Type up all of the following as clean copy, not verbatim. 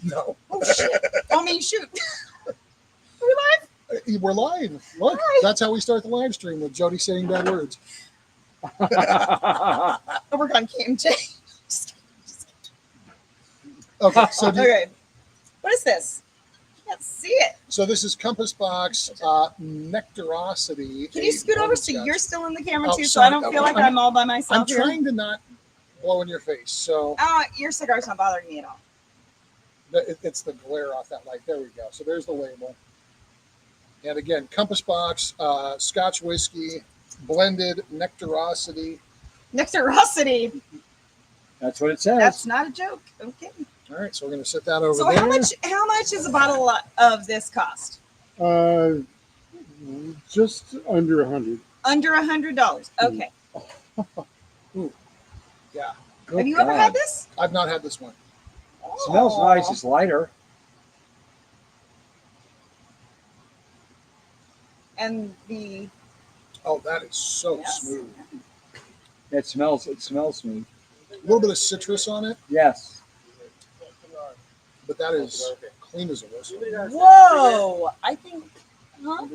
No. Oh, shit. I mean, shoot. Are we live? We're live. Look, that's how we start the live stream, with Jody saying bad words. Oh, we're on KMJ. Okay, so Okay. What is this? Can't see it. So this is Compass Box Nectarosity. Can you scoot over so you're still in the camera too, so I sorry. don't feel like I'm all by myself I'm here? trying to not blow in your face, so Your cigar's not bothering me at all. it's the glare off that light. There we go. So there's the label. And again, Compass Box, Scotch whiskey, blended Nectarosity. Nectarosity. That's what it says. That's not a joke. Okay. All right, so we're going to set that over So there. how much is a bottle of this cost? Just under 100. Under $100. Okay. Ooh. Yeah. Good Have you ever God. had this? I've not had this one. Smells Oh. nice. It's lighter. And the Oh, that is so Yes. smooth. It smells smooth. A little bit of citrus on it, Yes. but that is clean as a whistle. whoa! I think. Huh?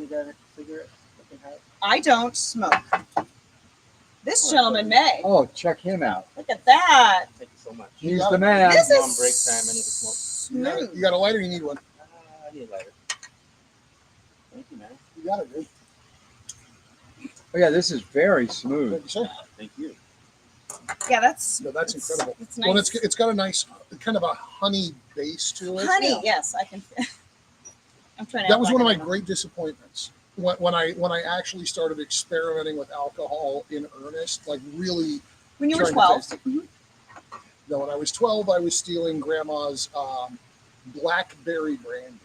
I don't smoke. This gentleman may. Oh, check him out. Look at that. Thank you so much. He's the man. This I'm on is break time. I need to smoke. smooth. You got a lighter? You need one. I need a lighter. Thank you, man. You got it, dude. Oh, yeah, this is very smooth. Thank you, sir. Thank you. Yeah, that's. No, that's incredible. It's nice. Well, it's got a nice kind of a honey base to it. Honey, Yeah. yes, I can. I'm trying to. That act was like one of I my don't know. great disappointments when I actually started experimenting with alcohol in earnest, like really. When you were trying to 12. taste it. No, when I was 12, I was stealing grandma's blackberry brandy.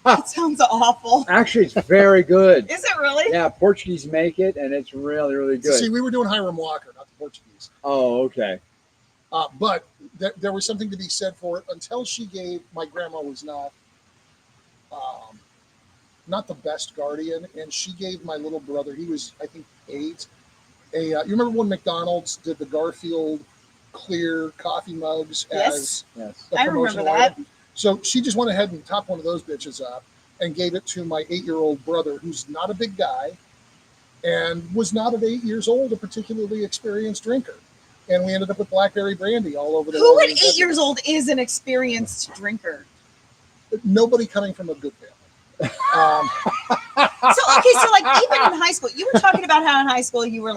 That sounds awful. Actually, it's very good. Is it really? Yeah, Portuguese make it, and it's really, really good. See, we were doing Hiram Walker, not the Portuguese. Oh, okay. But there was something to be said for it until she gave. My grandma was not the best guardian, and she gave my little brother. He was, I think, 8. You remember when McDonald's did the Garfield clear coffee mugs Yes. Yes. a I remember promotional that. item? So she just went ahead and topped one of those bitches up and gave it to my 8-year-old brother, who's not a big guy and was not at 8 years old a particularly experienced drinker. And we ended up with blackberry brandy all over the Who world. at 8 years old is an experienced drinker? Nobody coming from a good family. So like even in high school, you were talking about how in high school you were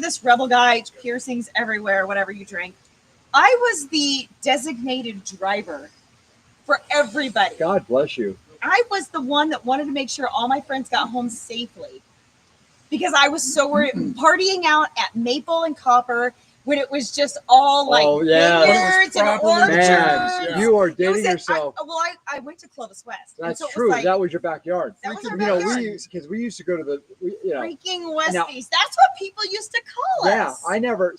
this rebel guy, piercings everywhere, whatever you drank. I was the designated driver for everybody. God bless you. I was the one that wanted to make sure all my friends got home safely because I was so worried partying out at Maple and Copper when it was just all like Oh, yeah. vineyards and Properly orchards. Man, Yeah. you are It was dating at- yourself. I went to Clovis West. and That's so it was true. like, That was your backyard. that was our You know, backyard. because we used to go to the, Freaking Westies. Now- That's what people used to call yeah. us. I never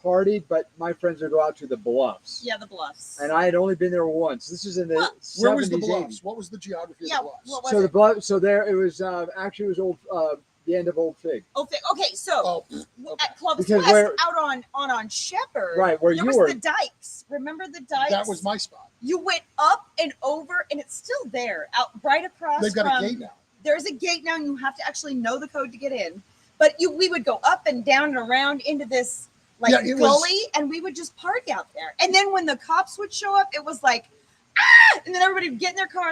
partied, but my friends would go out to the Bluffs. Yeah, the Bluffs. And I had only been there once. This is in the Well, 70s, Where was the 80s. Bluffs? What was the geography Yeah, of the Bluffs? what was So the it? Bluff, so there it was. Actually, it was old. The end of Old Fig. Okay, so Oh, okay. at Clovis Because West, where- out on Shepherd, Right, where there you was were. the dikes. Remember the dikes? That was my spot. You went up and over, and it's still there, out right across. They've got from, a gate now. There's a gate now, and you have to actually know the code to get in. But we would go up and down and around into this like Yeah, it gully, was- and we would just party out there. And then when the cops would show up, it was like, ah! And then everybody would get in their car.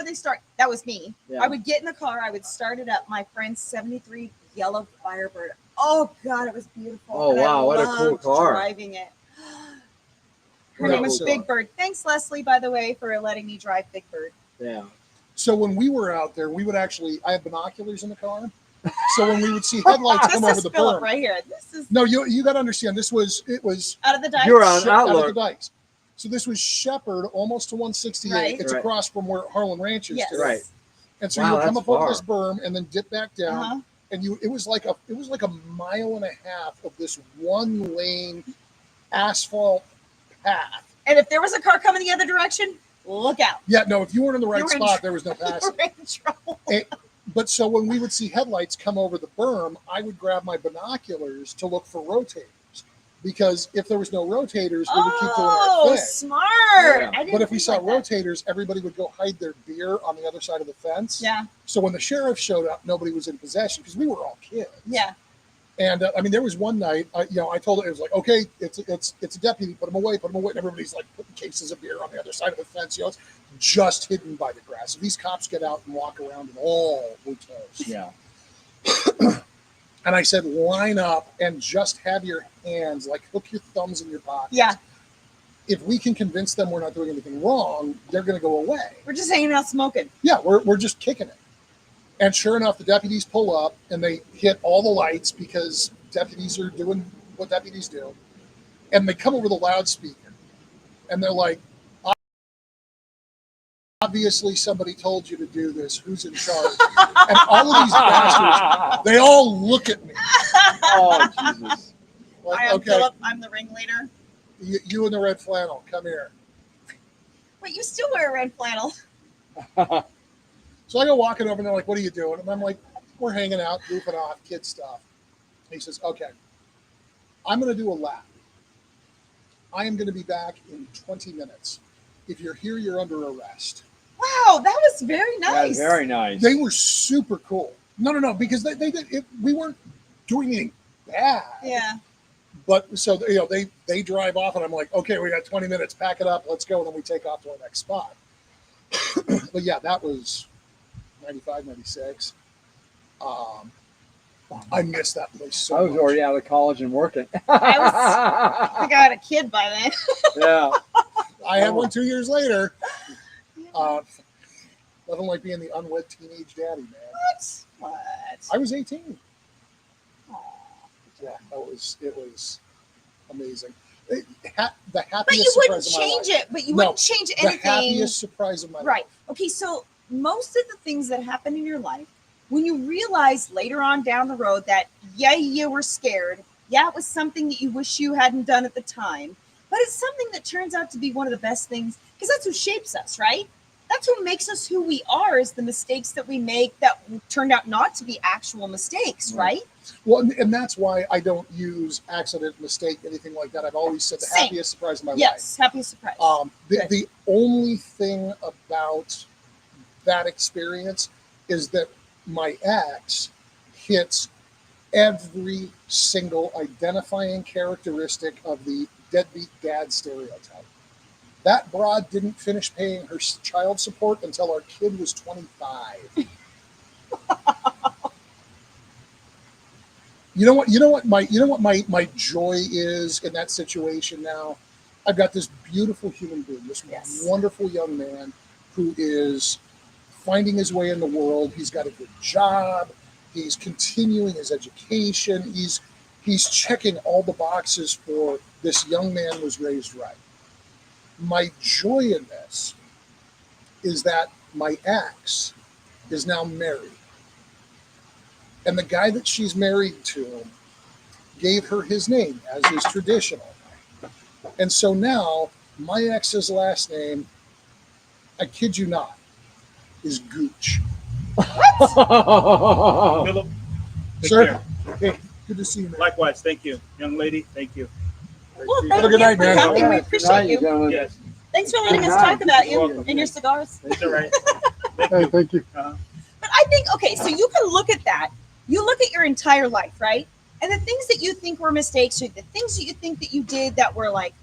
That was me. Yeah. I would get in the car. I would start it up. My friend's 73 yellow Firebird. Oh God, it was beautiful. Oh, and I wow, what a cool loved car. Driving it. Her Yeah, name was so- Big Bird. Thanks, Leslie, by the way, for letting me drive Big Bird. Yeah. So when we were out there, we would actually. I had binoculars in the car. So when we would see headlights This come over is the Philip berm. right here. This is No, you got to understand. It was out of the dikes. You're on Shep- out of Outlook. the dikes. So this was Shepherd, almost to 168. Right. It's Right. across from where Harlan Ranch is Yes. today. Right. And so Wow, you would come that's up over far. this berm and then dip back down. Uh-huh. And it was like a mile and a half of this one lane asphalt path. And if there was a car coming the other direction, look out. Yeah, no, if you weren't in the right You were in spot, there was no You're passing. in trouble. But so when we would see headlights come over the berm, I would grab my binoculars to look for rotators because if there was no rotators, we would keep doing our Oh, thing. smart. Yeah. I didn't But if we think saw like that. rotators, everybody would go hide their beer on the other side of the fence. Yeah, So when the sheriff showed up, nobody was in possession because we were all kids. yeah. And I mean, there was one night, I told it was like, okay, it's a deputy, put him away, and everybody's like putting cases of beer on the other side of the fence. It's just hidden by the grass. So these cops get out and walk around, and all we're toast. Yeah. And I said, line up and just have your hands, like hook your thumbs in your pockets. Yeah. If we can convince them we're not doing anything wrong, they're going to go away. We're just hanging out smoking. Yeah, we're just kicking it. And sure enough, the deputies pull up and they hit all the lights because deputies are doing what deputies do. And they come over the loudspeaker and they're like, obviously somebody told you to do this. Who's in charge? And all of these bastards, they all look at me. Oh, Jesus. Like, I am okay, Philip. I'm the ringleader. you in the red flannel, come here. Wait, you still wear a red flannel? So I go walking over and they're like, what are you doing? And I'm like, we're hanging out, goofing off, kid stuff. And he says, okay, I'm going to do a lap. I am going to be back in 20 minutes. If you're here, you're under arrest. Wow, that was very nice. Yeah, very nice. They were super cool. No, because they did it, we weren't doing anything bad. Yeah. But so they drive off and I'm like, okay, we got 20 minutes, pack it up, let's go. And then we take off to our next spot. But yeah, that was 95, 96. I miss that place so I was much. already out of college and working. I think I had a kid by then. Yeah. I had one 2 years later. Nothing like being the unwed teenage daddy, man. What? I was 18. Aw. Yeah, it was amazing. The But happiest you wouldn't surprise of my change life. it. But you No, wouldn't change The anything. happiest surprise of my life. Right. Okay, so most of the things that happen in your life, when you realize later on down the road that, yeah, you were scared. Yeah, it was something that you wish you hadn't done at the time. But it's something that turns out to be one of the best things because that's what shapes us, right? That's what makes us who we are is the mistakes that we make that turned out not to be actual mistakes, right? Well, and that's why I don't use accident, mistake, anything like that. I've always said the Same. happiest surprise of my life. Yes, happiest surprise. Good. The only thing about that experience is that my ex hits every single identifying characteristic of the deadbeat dad stereotype. That broad didn't finish paying her child support until our kid was 25. You know what my joy is in that situation now? I've got this beautiful human being, this Yes. wonderful young man who is finding his way in the world. He's got a good job. He's continuing his education. He's checking all the boxes for this young man was raised right. My joy in this is that my ex is now married. And the guy that she's married to gave her his name, as is traditional. And so now my ex's last name, I kid you not, is Gooch. Philip, take Sir, care. hey, good to see you, man. Likewise, thank you. Young lady, thank you. Well, Have thank a good you night, for man. coming. Yeah, We good appreciate night, you. gentlemen. Yes, Thanks for letting Good us night. talk about You're you welcome. and your cigars. it's all right. Thank Hey, you. thank you. But I think, okay, so you can look at that. You look at your entire life, right? And the things that you think were mistakes, or the things that you think that you did that were like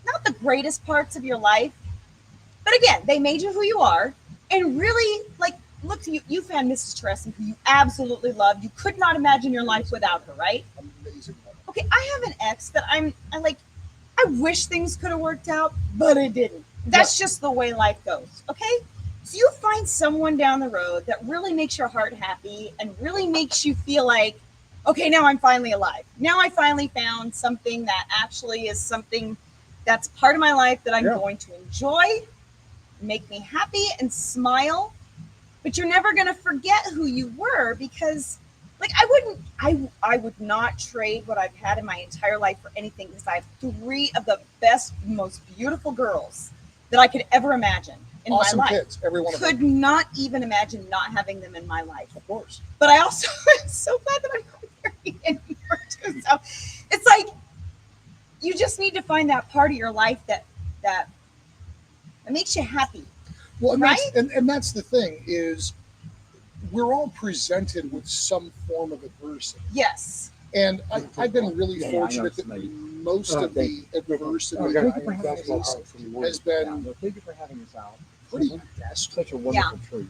not the greatest parts of your life, but again, they made you who you are. And really, like, look, you found Mrs. Teresin, who you absolutely loved. You could not imagine your life without her, right? Amazing. Okay, I have an ex that I wish things could have worked out, but it didn't. That's just the way life goes, okay? So you find someone down the road that really makes your heart happy and really makes you feel like, okay, now I'm finally alive. Now I finally found something that actually is something that's part of my life that I'm going to enjoy, make me happy and smile. But you're never going to forget who you were because like I would not trade what I've had in my entire life for anything because I have 3 of the best, most beautiful girls that I could ever imagine in Awesome my life. kids, every one of them. Could not even imagine not having them in my life. Of course. But I also am so glad that I'm not married anymore too. So it's like you just need to find that part of your life that makes you happy. Well, and Right? that's the thing is we're all presented with some form of adversity. Yes. And I've been really Yeah, I know fortunate that somebody- most of the adversity that Thank you for I have having us faced out. has been Well, thank you for having us out. pretty desperate. Such a wonderful treat.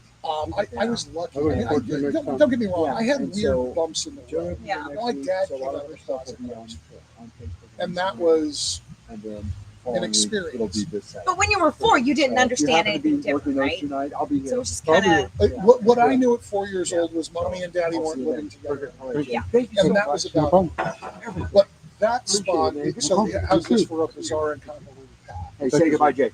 I was lucky. Okay, I did- don't get me wrong. Yeah, I had and weird so bumps in the During road. the Yeah. next My week, dad so a came lot out of of our the stuff will closet be when I on, was 4. on Facebook. And that was and then an following week, experience. It'll be this side. But when you were 4, you didn't So if understand you happen to anything be different, working those right? tonight, I'll be here. So it's just kind of What I Yeah. knew at 4 years Yeah. old was mommy and daddy I'll weren't see you living then. together. Perfect. Yeah. Thank you And so that much. was about But that spawned. Appreciate it, So man. how's this for a bizarre and convoluted path? Hey, say goodbye, Jake.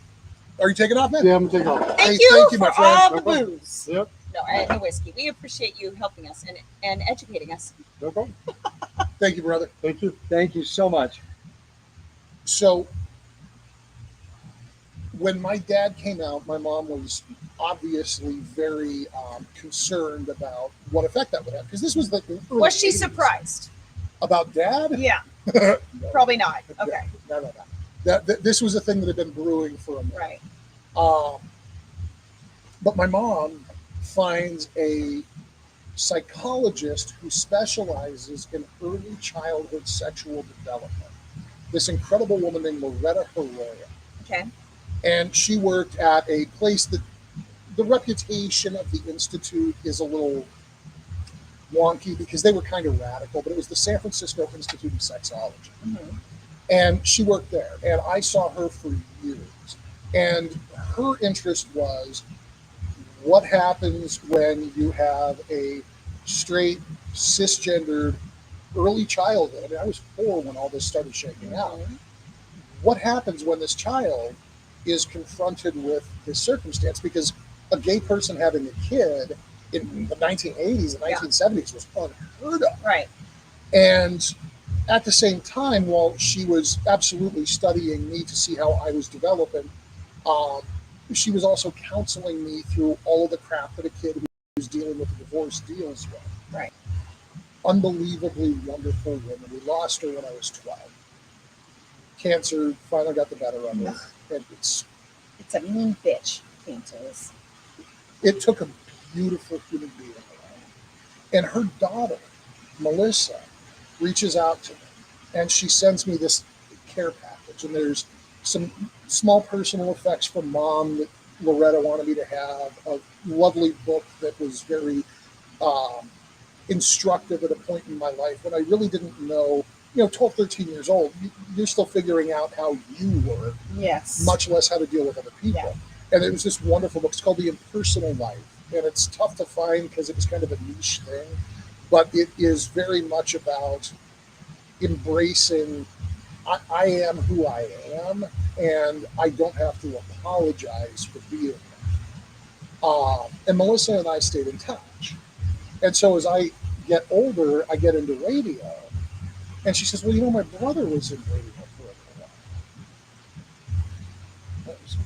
Are you taking off, man? Yeah, I'm gonna take off. Thank Hey, you thank you, for my friend. all No the problem. booze. Yep. No, and the whiskey. We appreciate you helping us and educating us. No problem. Thank you, brother. Thank you. Thank you so much. So when my dad came out, my mom was obviously very concerned about what effect that would have because this was the early Was she 80s. surprised? About dad? Yeah, No. probably not. Okay, No. This was a thing that had been brewing for a minute. right. But my mom finds a psychologist who specializes in early childhood sexual development. This incredible woman named Loretta Herrera. Okay. And she worked at a place that the reputation of the Institute is a little wonky because they were kind of radical, but it was the San Francisco Institute of Sexology. Mhm. And she worked there. And I saw her for years. And her interest was what happens when you have a straight, cisgendered early childhood. I mean, I was 4 when all this started shaking out. Mhm. What happens when this child is confronted with this circumstance? Because a gay person having a kid in the 1980s and 1970s was unheard of. Right. And at the same time, while she was absolutely studying me to see how I was developing, she was also counseling me through all of the crap that a kid who's dealing with a divorce deals with. Right. Unbelievably wonderful woman. We lost her when I was 12. Cancer finally got the better of her. And It's a mean bitch. Cancer is. it took a beautiful human being. And her daughter, Melissa, reaches out to me and she sends me this care package. And there's some small personal effects from mom that Loretta wanted me to have, a lovely book that was very instructive at a point in my life when I really didn't know, 12, 13 years old, you're still figuring out how you were, Yes. much less how to deal with other people. Yeah. And it was this wonderful book. It's called The Impersonal Life. And it's tough to find because it was kind of a niche thing. But it is very much about embracing I am who I am, and I don't have to apologize for being that. And Melissa and I stayed in touch. And so as I get older, I get into radio. And she says, well, my brother was in radio for a little while. I was,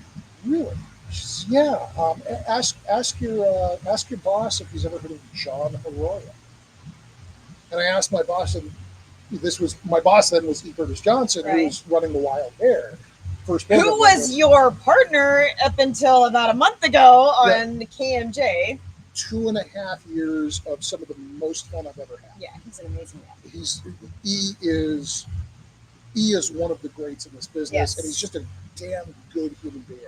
really? She says, yeah. Ask your boss if he's ever heard of John Arroyo. And I asked my boss, and my boss then was E. Curtis Johnson, who Right. was running the Wild Hair. First Who program was your partner up until about a month ago on the KMJ? 2.5 years of some of the most fun I've ever had. Yeah, he's an amazing man. E is one of the greats in this business, Yes. and he's just a damn good human being.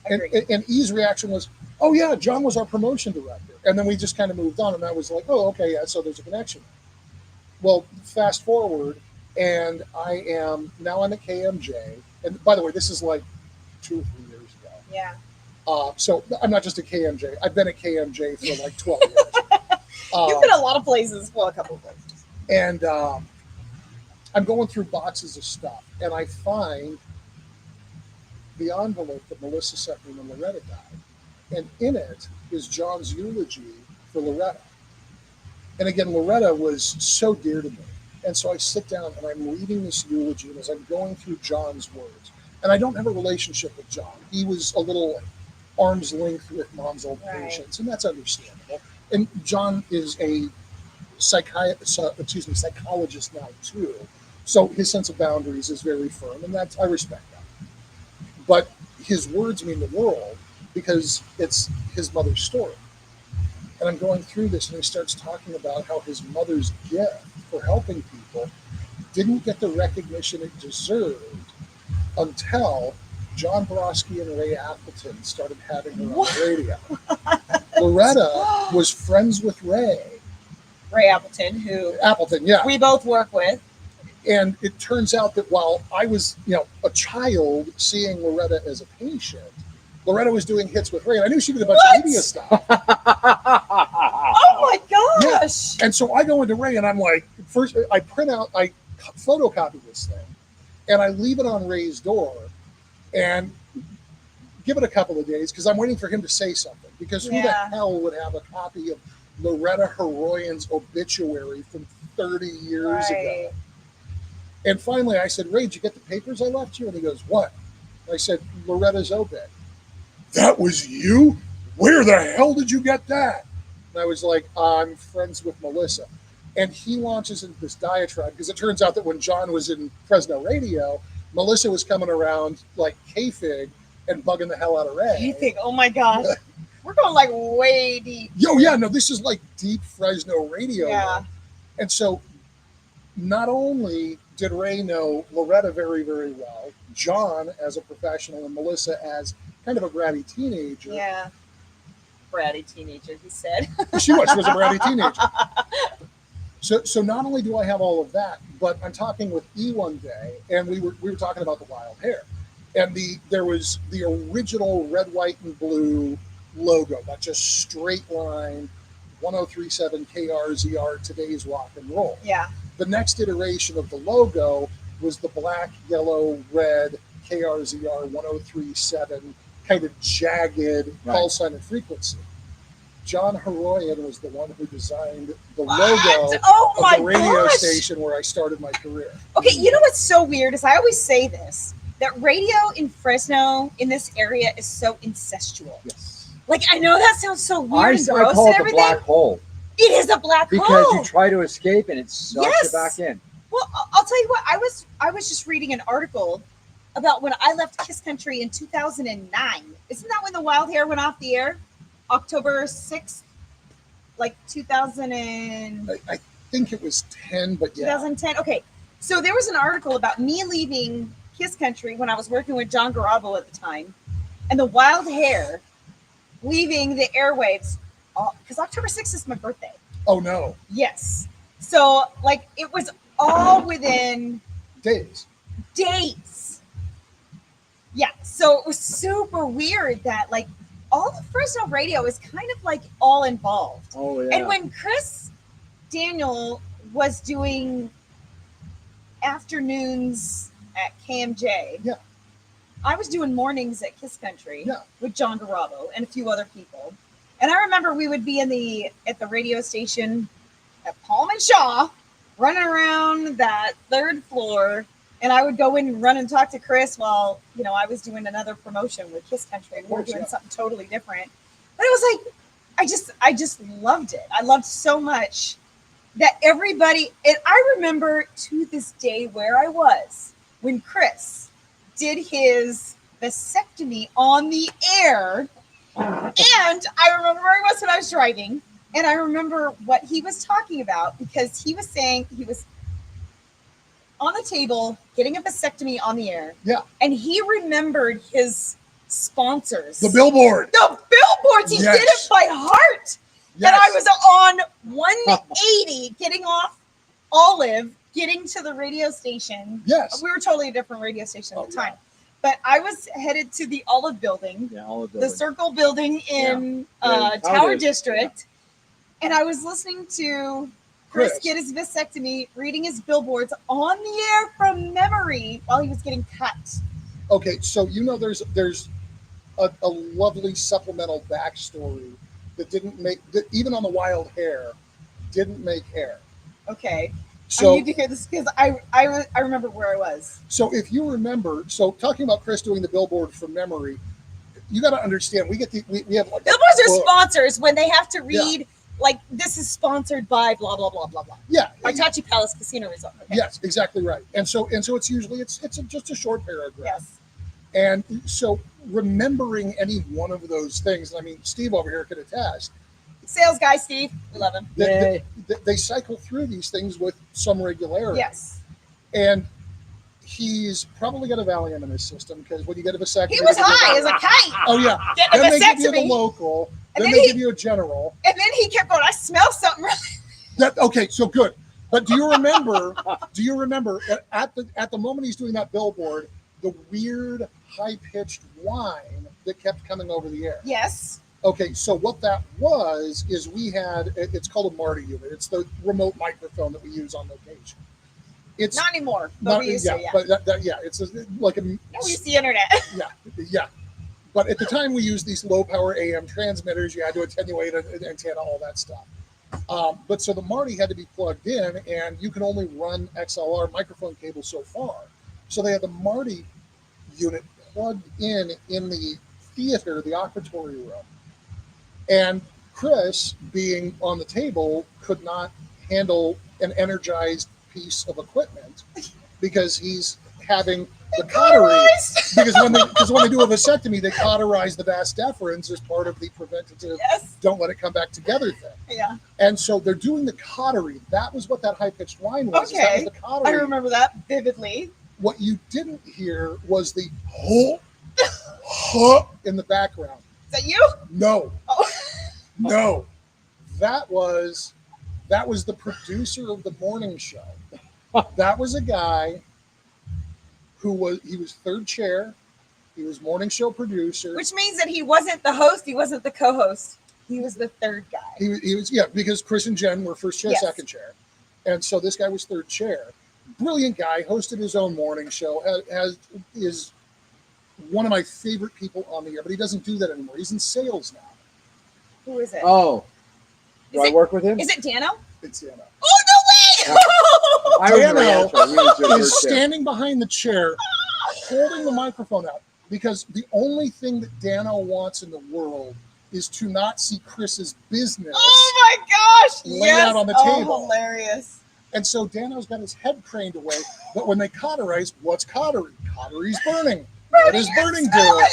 Agreed. And E's reaction was, "Oh yeah, John was our promotion director," and then we just kind of moved on, and I was like, "Oh, okay, yeah, so there's a connection." Well, fast forward, and I am now on the KMJ, and by the way, this is like 2 or 3 years ago. Yeah. So I'm not just a KMJ. I've been at KMJ for like 12 years. You've been a lot of places. Well, a couple of places. And I'm going through boxes of stuff, and I find the envelope that Melissa sent me when Loretta died. And in it is John's eulogy for Loretta. And again, Loretta was so dear to me. And so I sit down and I'm reading this eulogy, and as I'm going through John's words, and I don't have a relationship with John. He was a little arm's length with mom's old Right. patients, and that's understandable. And John is a psychologist now too. So his sense of boundaries is very firm, and I respect that. But his words mean the world because it's his mother's story. And I'm going through this, and he starts talking about how his mother's gift for helping people didn't get the recognition it deserved until John Borowski and Ray Appleton started having her on the radio. Loretta was friends with Ray. Ray Appleton, who Appleton, yeah. we both work with. And it turns out that while I was, a child seeing Loretta as a patient, Loretta was doing hits with Ray. And I knew she did a bunch of media stuff. Oh my gosh! Yeah. And so I go into Ray, and I'm like, first I photocopy this thing, and I leave it on Ray's door, and give it a couple of days because I'm waiting for him to say something. Because who the hell would have a copy of Loretta Heroyan's obituary from 30 years ago? And finally I said, Ray, did you get the papers I left you? And he goes, what? And I said, Loretta's obit. That was you? Where the hell did you get that? And I was like, I'm friends with Melissa. And he launches into this diatribe because it turns out that when John was in Fresno radio, Melissa was coming around like K-Fig and bugging the hell out of Ray. You think, oh my gosh, we're going like way deep. No, this is like deep Fresno radio. Yeah. And so not only did Ray know Loretta very, very well, John as a professional, and Melissa as kind of a bratty teenager. Yeah. Bratty teenager, he said. She was a bratty teenager. So not only do I have all of that, but I'm talking with E one day, and we were talking about the wild hair. And there was the original red, white, and blue logo, that just straight line 1037 KRZR, today's rock and roll. Yeah. The next iteration of the logo was the black, yellow, red KRZR 1037 kind of jagged call sign and frequency. John Heroyan was the one who designed the logo of the radio station where I started my career. Okay, you know what's so weird is I always say this, that radio in Fresno in this area is so incestual. Yes. Like, I know that sounds so weird and gross call and it everything. the black hole. It is a black hole. Because you try to escape and it sucks you back in. Well, I'll tell you what, I was just reading an article about when I left Kiss Country in 2009. Isn't that when the wild hair went off the air? October 6th, like 2000 and... I think it was 10, but yeah. 2010. Okay, so there was an article about me leaving Kiss Country when I was working with John Garabo at the time, and the wild hair leaving the airwaves, because October 6th is my birthday. Oh, no. Yes. So, like, it was all within... Days. Yeah, so it was super weird that, like, all of Fresno radio is kind of, like, all involved. Oh, yeah. And when Chris Daniel was doing afternoons at KMJ, yeah, I was doing mornings at Kiss Country with John Garabo and a few other people. And I remember we would be at the radio station at Palm and Shaw, running around that third floor, and I would go in and run and talk to Chris while, I was doing another promotion with Kiss Country, and we were doing something totally different. But it was like, I just loved it. I loved so much that everybody, and I remember to this day where I was when Chris did his vasectomy on the air. And I remember where I was when I was driving, and I remember what he was talking about, because he was saying he was on the table getting a vasectomy on the air. Yeah. And he remembered his sponsors. The billboard. The billboards. He did it by heart. Yes. And I was on 180 getting off Olive, getting to the radio station. Yes. We were totally a different radio station at the time. But I was headed to the Olive Building, the Circle Building in Tower District. And I was listening to Chris get his vasectomy, reading his billboards on the air from memory while he was getting cut. Okay, so there's a lovely supplemental backstory that didn't make, that even on the wild hair, didn't make air. Okay. So, I need to hear this because I remember where I was. So if you remember, talking about Chris doing the billboard from memory, you got to understand, we have like billboards are sponsors when they have to read like this is sponsored by blah blah blah blah blah. Yeah. Tachi Palace Casino Resort. Okay. Yes, exactly right. And so it's usually just a short paragraph. Yes. And so remembering any one of those things, I mean, Steve over here could attest. Sales guy Steve, we love him. They cycle through these things with some regularity. Yes. And he's probably got a Valium in his system because when you get a vasectomy, He was high as a kite. Oh yeah. Getting a Then they give you the vasectomy. local. And Then then they he- give you a general. And then he kept going, I smell something. Okay, so good. But do you remember? At the moment he's doing that billboard, the weird high-pitched whine that kept coming over the air? Yes. Okay, so what that was is we had, it's called a Marty unit. It's the remote microphone that we use on location. It's Not anymore. But we used to, yeah. But it's like a. No, we use the internet. Yeah. But at the time we used these low power AM transmitters. You had to attenuate an antenna, all that stuff. But so the Marty had to be plugged in, and you can only run XLR microphone cable so far. So they had the Marty unit plugged in the theater, the operatory room. And Chris, being on the table, could not handle an energized piece of equipment because he's having the cautery. Because when they do a vasectomy, they cauterize the vas deferens as part of the preventative Yes. don't let it come back together thing. Yeah. And so they're doing the cautery. That was what that high pitched whine was. That Okay. was the cautery. I remember that vividly. What you didn't hear was the huh in the background. Is that you? No. Oh. No, that was the producer of the morning show. That was a guy who was third chair. He was morning show producer. Which means that he wasn't the host, he wasn't the co-host. He was the third guy. He was because Chris and Jen were first chair, Yes. second chair, and so this guy was third chair. Brilliant guy, hosted his own morning show. Is one of my favorite people on the air, but he doesn't do that anymore. He's in sales now. Who is it? Oh, do I work with him? Is it Dano? It's Dano. Oh, no way! I remember Dano answering. We was your is first chair. standing behind the chair, holding the microphone out, because the only thing that Dano wants in the world is to not see Chris's business. Oh my gosh! Lay Yes. out on the Oh, table. hilarious. And so Dano's got his head craned away, but when they cauterize, what's cautery? Cautery's burning. What does burning do?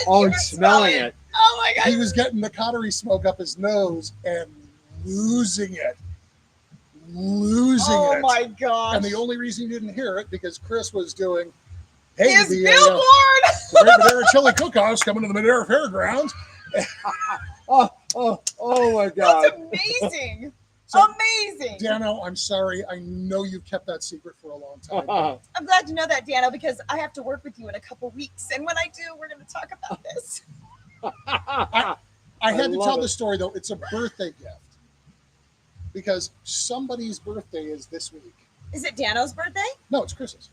Oh, You and can smelling smell it. Oh my gosh. He was getting the cautery smoke up his nose and losing it. Oh my gosh. And the only reason you didn't hear it because Chris was doing, hey, His the billboard! Great Madera Chili Cook-Off's coming to the Madera Fairgrounds. Oh my God. That's amazing. So, Amazing. Dano, I'm sorry. I know you've kept that secret for a long time. I'm glad to know that, Dano, because I have to work with you in a couple weeks. And when I do, we're going to talk about this. I had to love tell it. the story, though. It's a birthday gift because somebody's birthday is this week. Is it Dano's birthday? No, it's Chris's.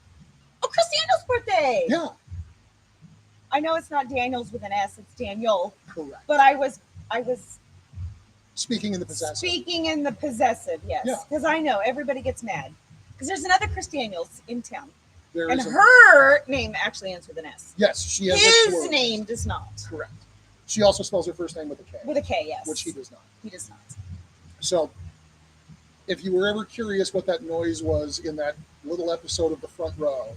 Oh, Chris Daniel's birthday. Yeah, I know it's not Daniels with an S, it's Daniel. correct. But I was Speaking in the possessive. speaking in the possessive, yes. Yeah. Because I know everybody gets mad. Because there's another Chris Daniels in town. There And is a- her name actually ends with an S. yes, she has a His plural. name does not. Correct. She also spells her first name with a K, With a K, yes. which he does not. He does not. So, if you were ever curious what that noise was in that little episode of The Front Row,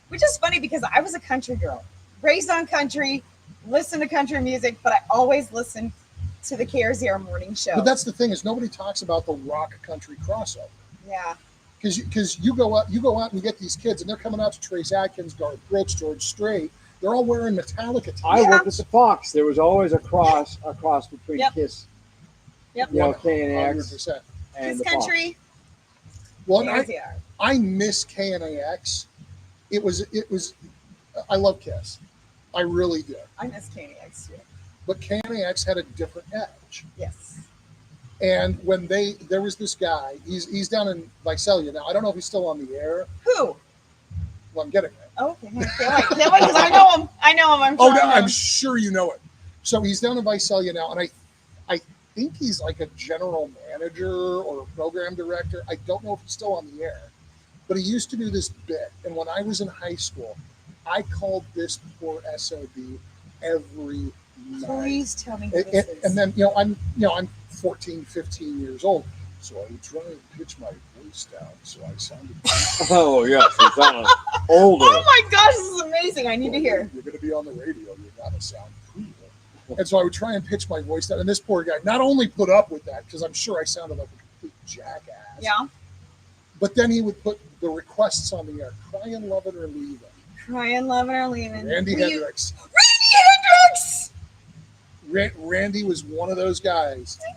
Which is funny because I was a country girl. Raised on country, listened to country music, but I always listened to the KRZR morning show. but that's the thing is nobody talks about the rock country crossover. Yeah. Because you go out and you get these kids and they're coming out to Trace Atkins, Garth Brooks, George Strait. They're all wearing Metallica t-shirts. I worked at the Fox. There was always a cross between Yep. Kiss, Yep. you know, KNX 100%. and His the Fox. country, Well, and KRZR. I miss KNAX. It was. I love Kiss. I really do. I miss KNX too. But KNAX had a different edge. Yes. And when there was this guy, he's down in Visalia now. I don't know if he's still on the air. Who? Well, I'm getting it. Oh, okay. Can't wait, 'cause I know him. I know him. Oh, sure no, I know I'm him. sure you know it. So he's down in Visalia now, and I think he's like a general manager or a program director. I don't know if he's still on the air, but he used to do this bit. And when I was in high school, I called this poor SOB every night. Please tell me who And, this is. and then I'm 14, 15 years old. So I would try and pitch my voice down so I sounded. Oh yes, you sound older. Oh my gosh, this is amazing. I need to hear. You're going to be on the radio. You got to sound cool. And so I would try and pitch my voice down. And this poor guy not only put up with that, because I'm sure I sounded like a complete jackass. Yeah. But then he would put the requests on the air. Cry and love it or leave it. Cry and love it or leave it. Randy Hendricks. Randy Hendricks! Randy was one of those guys. Hi,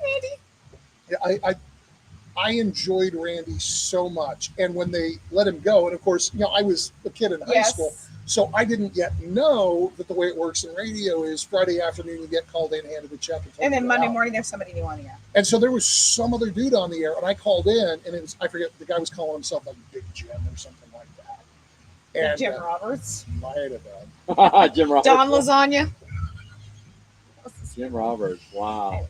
Randy. I enjoyed Randy so much. And when they let him go, and of course, I was a kid in high school, so I didn't yet know that the way it works in radio is Friday afternoon you get called in, handed a check, and then Monday morning there's somebody new on the air. And so there was some other dude on the air, and I called in, and it was, I forget, the guy was calling himself like Big Jim or something like that. And Jim Roberts. Might have been. Jim Roberts. Don Lasagna. Jim Roberts. Wow.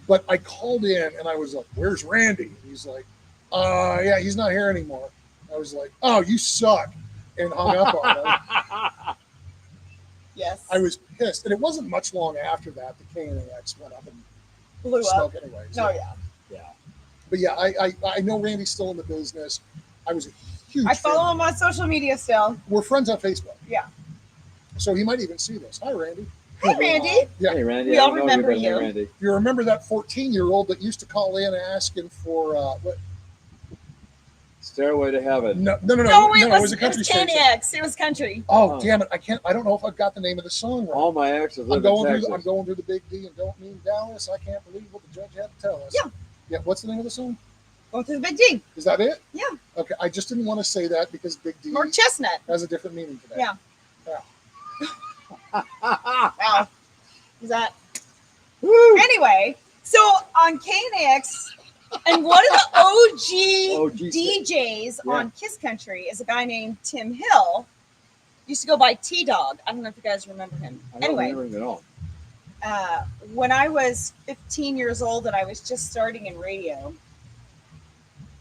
But I called in, and I was like, "Where's Randy?" And he's like, yeah, he's not here anymore." I was like, "Oh, you suck," and hung up on him. Yes. I was pissed, and it wasn't much long after that the KNAX went up and blew smoke up. anyways. Oh yeah. Yeah. But yeah, I know Randy's still in the business. I was a huge. I follow fan. him on social media still. We're friends on Facebook. Yeah. So he might even see this. Hi, Randy. Hey, Randy. Yeah. Hey, Randy. We I all don't know remember but hey, you. Randy. If you remember that 14-year-old that used to call in asking for what? Stairway to Heaven. No, it was a country station. KNX. It was country. Oh, damn it! I don't know if I've got the name of the song right. All my exes live I'm going in Texas. through the Big D and don't mean Dallas. I can't believe what the judge had to tell us. Yeah. Yeah. What's the name of the song? Going through the Big D. Is that it? Yeah. Okay. I just didn't want to say that because Big D Or Chestnut. has a different meaning today. Yeah. Yeah. Wow. Is that? Woo! Anyway, so on KNX, and one of the OG DJs Yeah. on Kiss Country is a guy named Tim Hill. Used to go by T-Dog. I don't know if you guys remember him. I don't Anyway, remember him at all. when I was 15 years old and I was just starting in radio,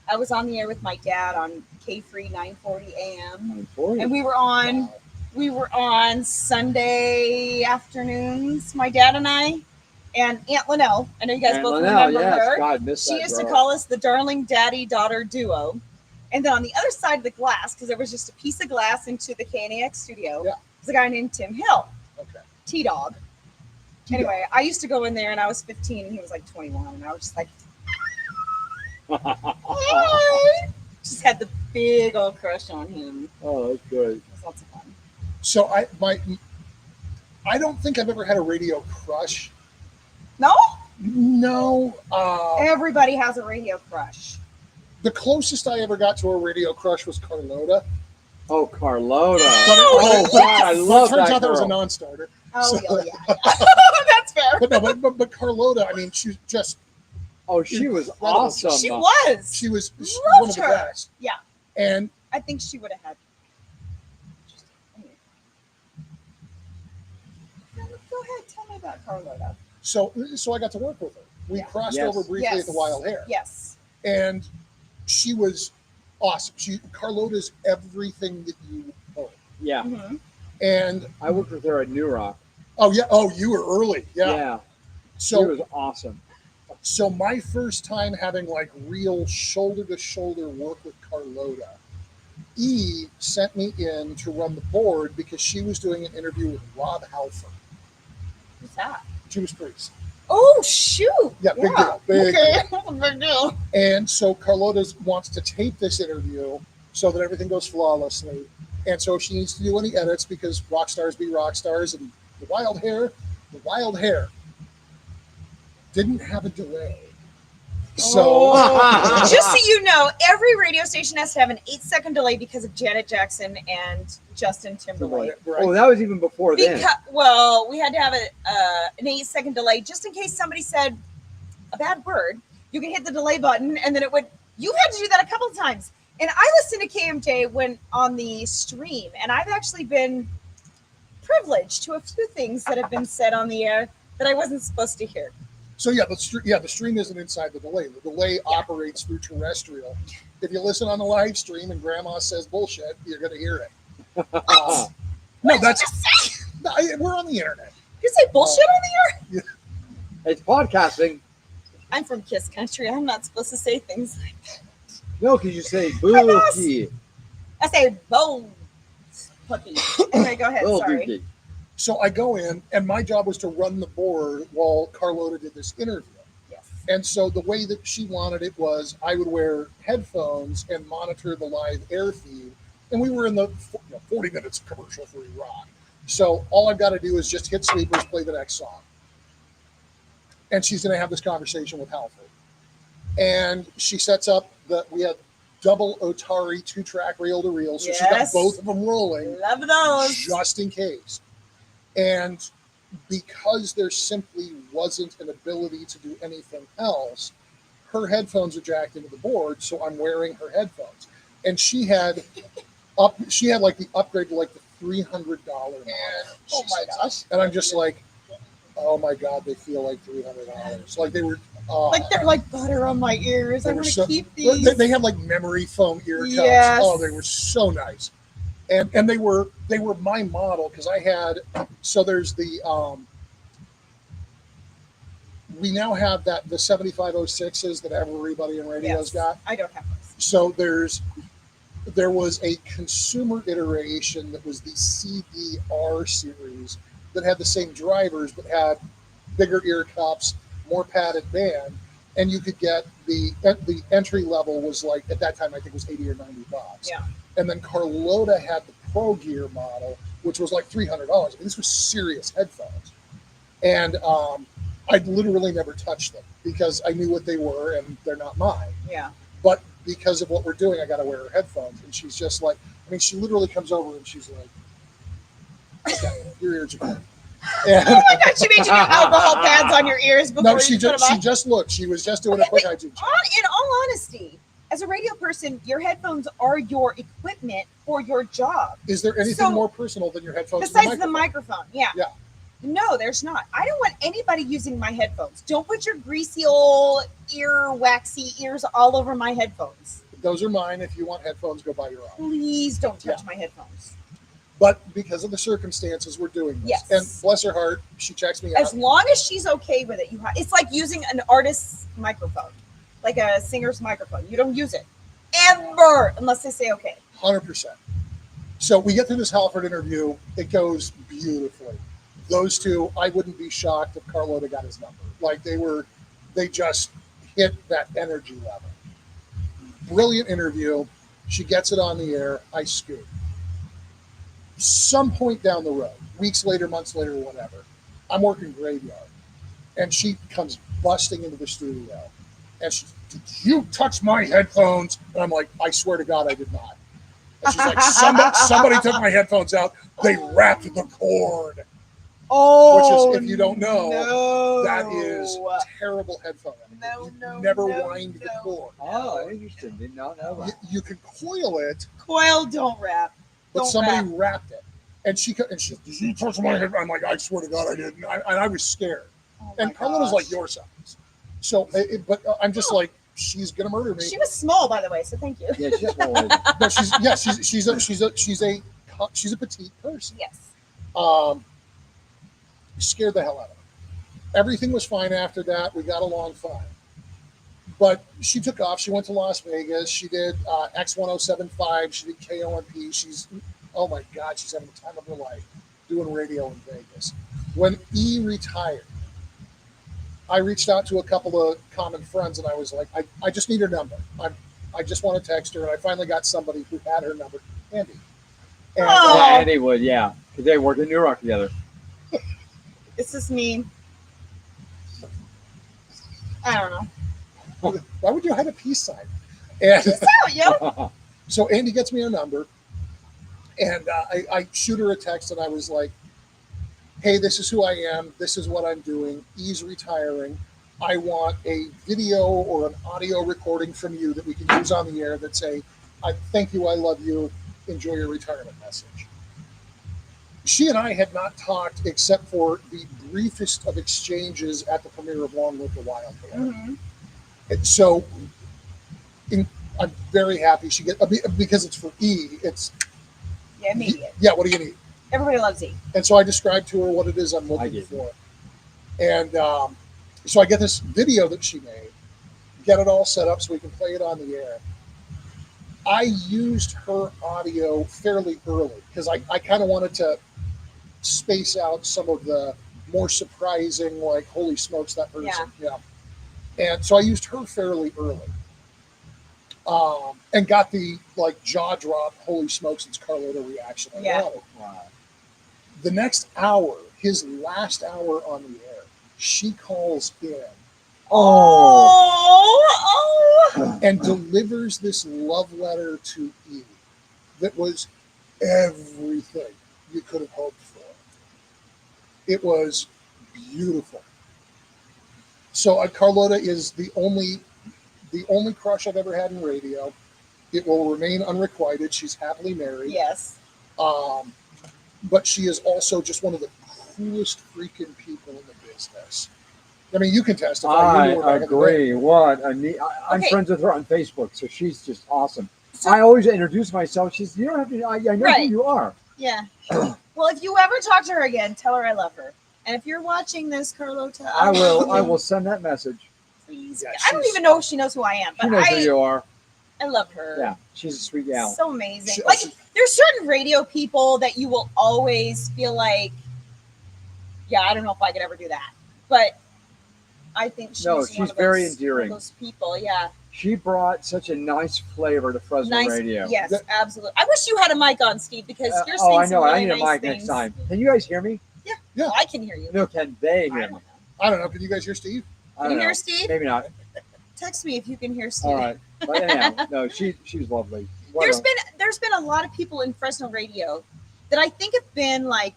I was on the air with my dad on K-Free 940 AM. And we were on Wow. Sunday afternoons, my dad and I, and Aunt Linnell. I know you guys Aunt both Linnell, remember yes. her. God, miss She that used to girl. call us the darling daddy-daughter duo. And then on the other side of the glass, because there was just a piece of glass into the KNAX studio, Yeah. was a guy named Tim Hill, Okay. T-Dog. Anyway, I used to go in there and I was 15 and he was like 21. And I was just like, "Hi." Just had the big old crush on him. Oh, that's good. It was lots of fun. So I don't think I've ever had a radio crush. No? No. Everybody has a radio crush. The closest I ever got to a radio crush was Carlota. Oh, Carlota. Oh, God, I love Turns that out that was a girl. non-starter. Oh, So- yeah. That's fair. But no, but Carlota, I mean, she's just Oh, she was Incredible. awesome. She was. she was Loved one of the her. best. Yeah. And I think she would have had. Go ahead. Tell me about Carlota. so I got to work with her. We Yeah. crossed Yes. over briefly at the Wild Hair. Yes. And she was awesome. Carlota's everything that you hope. Yeah, Mm-hmm. And I worked with her at New Rock. you were early. Yeah. She So was awesome. So my first time having like real shoulder to shoulder work with Carlota, E sent me in to run the board because she was doing an interview with Rob Halford, Who's that? Judas Priest. Oh, shoot. Yeah, big deal. Big Okay. deal. Big deal. And so Carlota wants to tape this interview so that everything goes flawlessly. And so if she needs to do any edits, because rock stars be rock stars, and the Wild Hair didn't have a delay. So Oh. Just so you know, every radio station has to have an 8-second delay because of Janet Jackson and Justin Timberlake. right. Oh, that was even before then. Well, we had to have an 8-second delay just in case somebody said a bad word. You can hit the delay button, and then it would. You had to do that a couple of times. And I listened to KMJ when on the stream, and I've actually been privileged to a few things that have been said on the air that I wasn't supposed to hear. So the stream isn't inside the delay. The delay operates through terrestrial. If you listen on the live stream and Grandma says bullshit, you're going to hear it. Ah, No, What did that's you just say? we're on the internet. You say bullshit on the air? it's podcasting. I'm from Kiss Country. I'm not supposed to say things like that. No, because you say bookie. I say bones, puppy. Okay, go ahead. Little Sorry. dookie. So I go in, and my job was to run the board while Carlota did this interview. Yes. And so the way that she wanted it was I would wear headphones and monitor the live air feed. And we were in the 40 minutes commercial free rock. So all I've got to do is just hit sleepers, play the next song. And she's going to have this conversation with Halford. And she sets up we had double Otari 2-track reel to reel. So she's got both of them rolling. Love those. Just in case. And because there simply wasn't an ability to do anything else, her headphones are jacked into the board, so I'm wearing her headphones. And she had like the upgrade to like the $300 model. Oh my gosh. And I'm just like, oh my God, they feel like $300. Like they were like they're like butter on my ears. I want to keep these. They had like memory foam ear cups. Yes. Oh, they were so nice. And they were my model because I had, so there's the we now have the 7506s that everybody in radio's got. I don't have those. So there was a consumer iteration that was the CDR series that had the same drivers but had bigger ear cups, more padded band, and you could get the entry level was like at that time I think it was $80 or $90. Yeah. And then Carlota had the Pro Gear model, which was like $300. I mean, this was serious headphones, and I literally never touched them because I knew what they were and they're not mine. Yeah. But because of what we're doing, I got to wear her headphones, and she's just like, I mean, she literally comes over and she's like, okay, your ears are good. And, oh my God, she made you do alcohol pads on your ears before no, she just looked. She was just doing a quick hygiene check. In all honesty, as a radio person, your headphones are your equipment for your job. Is there anything more personal than your headphones? Besides the microphone, yeah. Yeah. No, there's not. I don't want anybody using my headphones. Don't put your greasy old waxy ears all over my headphones. Those are mine. If you want headphones, go buy your own. Please don't touch my headphones. But because of the circumstances, we're doing this. Yes. And bless her heart, she checks me out. As long as she's okay with it, it's like using an artist's microphone, like a singer's microphone. You don't use it ever unless they say okay. 100%. So we get through this Halford interview. It goes beautifully. Those two, I wouldn't be shocked if Carlota got his number. Like they just hit that energy level. Brilliant interview. She gets it on the air. I scoop. Some point down the road, weeks later, months later, whatever, I'm working graveyard, and she comes busting into the studio, and she's, "Did you touch my headphones?" And I'm like, "I swear to God, I did not." And she's like, somebody took my headphones out. They wrapped the cord. Oh, which is, if you don't know, that is terrible headphone. Never wind the cord. Oh, interesting. Did not know that. You can coil it. Coil, don't wrap. But somebody wrapped it, and she did you touch my head? I'm like, I swear to God, I didn't. I was scared. And Carlota's like your size, so but I'm just like, she's gonna murder me. She was small, by the way, so thank you. Yeah, she's small. No, she's a petite person. Yes. Scared the hell out of her. Everything was fine after that. We got along fine. But she took off. She went to Las Vegas. She did X1075. She did KOMP. She's, oh my God, she's having the time of her life doing radio in Vegas. When E retired, I reached out to a couple of common friends, and I was like, I just need her number. I just want to text her. And I finally got somebody who had her number, Andy. And, yeah, Andy would, yeah. Because they worked in New York together. This is me. I don't know. Why would you hide a peace sign? And peace out, yo. So Andy gets me her number, and I shoot her a text, and I was like, "Hey, this is who I am. This is what I'm doing. E's retiring. I want a video or an audio recording from you that we can use on the air that say, I thank you, I love you, enjoy your retirement message." She and I had not talked except for the briefest of exchanges at the premiere of Long Live the Wild Hair. Mm-hmm. And so I'm very happy she get because it's for E. It's immediate. Yeah, what do you need? Everybody loves E. And so I described to her what it is I'm looking for. And So I get this video that she made, get it all set up so we can play it on the air. I used her audio fairly early because I kind of wanted to space out some of the more surprising, like, holy smokes, that person. Yeah. And so I used her fairly early. And got the, like, jaw drop, holy smokes, it's Carlota reaction. Yeah. Wow. The next hour, his last hour on the air, she calls in Oh. and delivers this love letter to Eve that was everything you could have hoped for. It was beautiful. So Carlota is the only crush I've ever had in radio. It will remain unrequited. She's happily married. Yes. But she is also just one of the coolest freaking people in the business. I mean, you can testify. I You knew her back in the day. agree. What a neat. I'm Okay. friends with her on Facebook, so she's just awesome. So- I always introduce myself. She's, you don't have to. I know Right. who you are. Yeah. Well, if you ever talk to her again, tell her I love her. And if you're watching this, Carlota, I will. love I you. will send that message. Please. Yeah, I don't she's- even know if she knows who I am, She but knows who you are. I love her. Yeah, she's a sweet gal. So amazing. She- Like, there's certain radio people that you will always feel like, yeah, I don't know if I could ever do that, but I think she's No, one she's of very those, endearing. One of those people. Yeah, She brought such a nice flavor to Fresno nice. radio. Yes, That- absolutely. I wish you had a mic on, Steve, because you're Oh, saying I some know. really I need a nice mic things. next time. Can you guys hear me? Yeah. Well, I can hear you. No, can they I hear don't me? know. I don't know. Can you guys hear Steve? I Can don't you hear know. Steve? Maybe not. Text me if you can hear Steve. All right. But anyhow, no, she's lovely. What There's been a lot of people in Fresno radio that I think have been like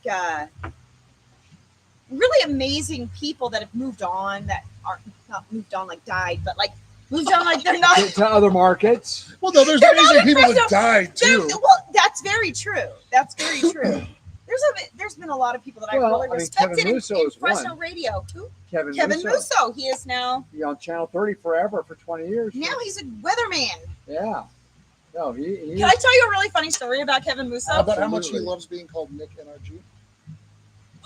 really amazing people that have moved on, that are not moved on like died, but like moved on like they're not. to other markets. Well, no, there's They're not amazing in people Fresno. that died too. Well, that's very true. That's very true. There's been a lot of people that I Well, really I mean, respected Kevin in Musso is Fresno one. radio. Who? Kevin Kevin Musso. Musso. He is now He on Channel 30 forever for 20 years. now he's a weatherman. Yeah. No, he Can I tell you a really funny story about Kevin Musso? About how much he Absolutely. loves being called Nick NRG.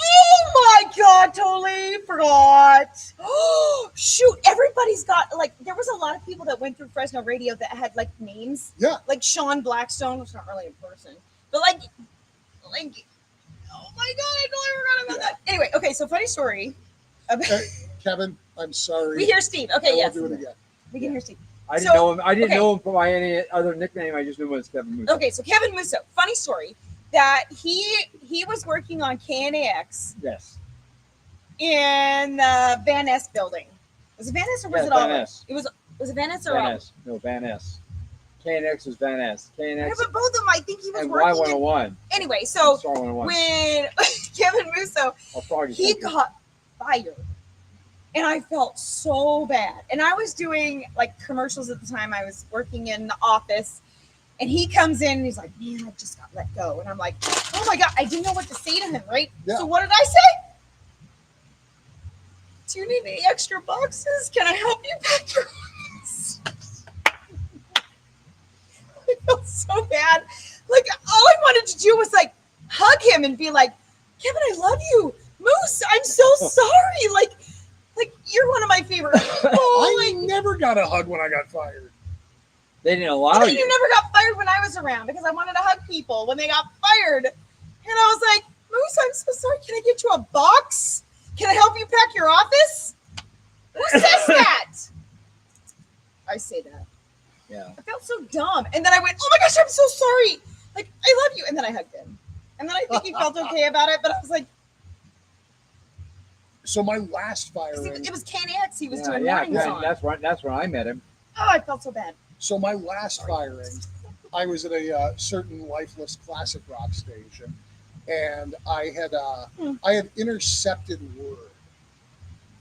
Oh my god, totally forgot. Oh shoot, everybody's got like there was a lot of people that went through Fresno radio that had like names. Yeah. Like Sean Blackstone, was not really a person. But like oh my god, I totally forgot about that. Anyway, okay, so funny story. About, Hey, Kevin, I'm sorry. we hear Steve. I Okay, won't yes. do it again. We can hear Steve. I didn't So, know him. I didn't okay. know him by any other nickname. I just knew him as Kevin Musso. Okay, so Kevin Musso, funny story that he was working on KNAX Yes. in the Van Ness building. Was it Van Ness or was Yeah, it Van Auburn? Ness. Was it Van Ness or Van Auburn? Ness. No, Van Ness. KNX was Van Ness. Yeah, KNX but both of them, I think he was and working. In, Y101. anyway, so Star 101. when Kevin Musso, Or Froggy he Central. got fired, and I felt so bad. And I was doing like commercials at the time. I was working in the office, and he comes in and he's like, "Man, I just got let go." And I'm like, "Oh my god!" I didn't know what to say to him. Right? Yeah. So what did I say? Do you need any extra boxes? Can I help you pack your boxes? I felt so bad. Like all I wanted to do was like hug him and be like, Kevin, I love you. Moose, I'm so sorry. Like you're one of my favorite people. I Like, never got a hug when I got fired. They didn't allow you you. never got fired when I was around because I wanted to hug people when they got fired. And I was like, Moose, I'm so sorry. Can I get you a box? Can I help you pack your office? Who says that? I say that. Yeah. I felt so dumb. And then I went, oh my gosh, I'm so sorry. Like, I love you. And then I hugged him. And then I think he felt okay about it. But I was like, So my last 'cause firing. it was KNX. He was Yeah, doing yeah, mornings yeah, on. that's when I met him. Oh, I felt so bad. So my last firing, I was at a certain lifeless classic rock station, and I had intercepted word.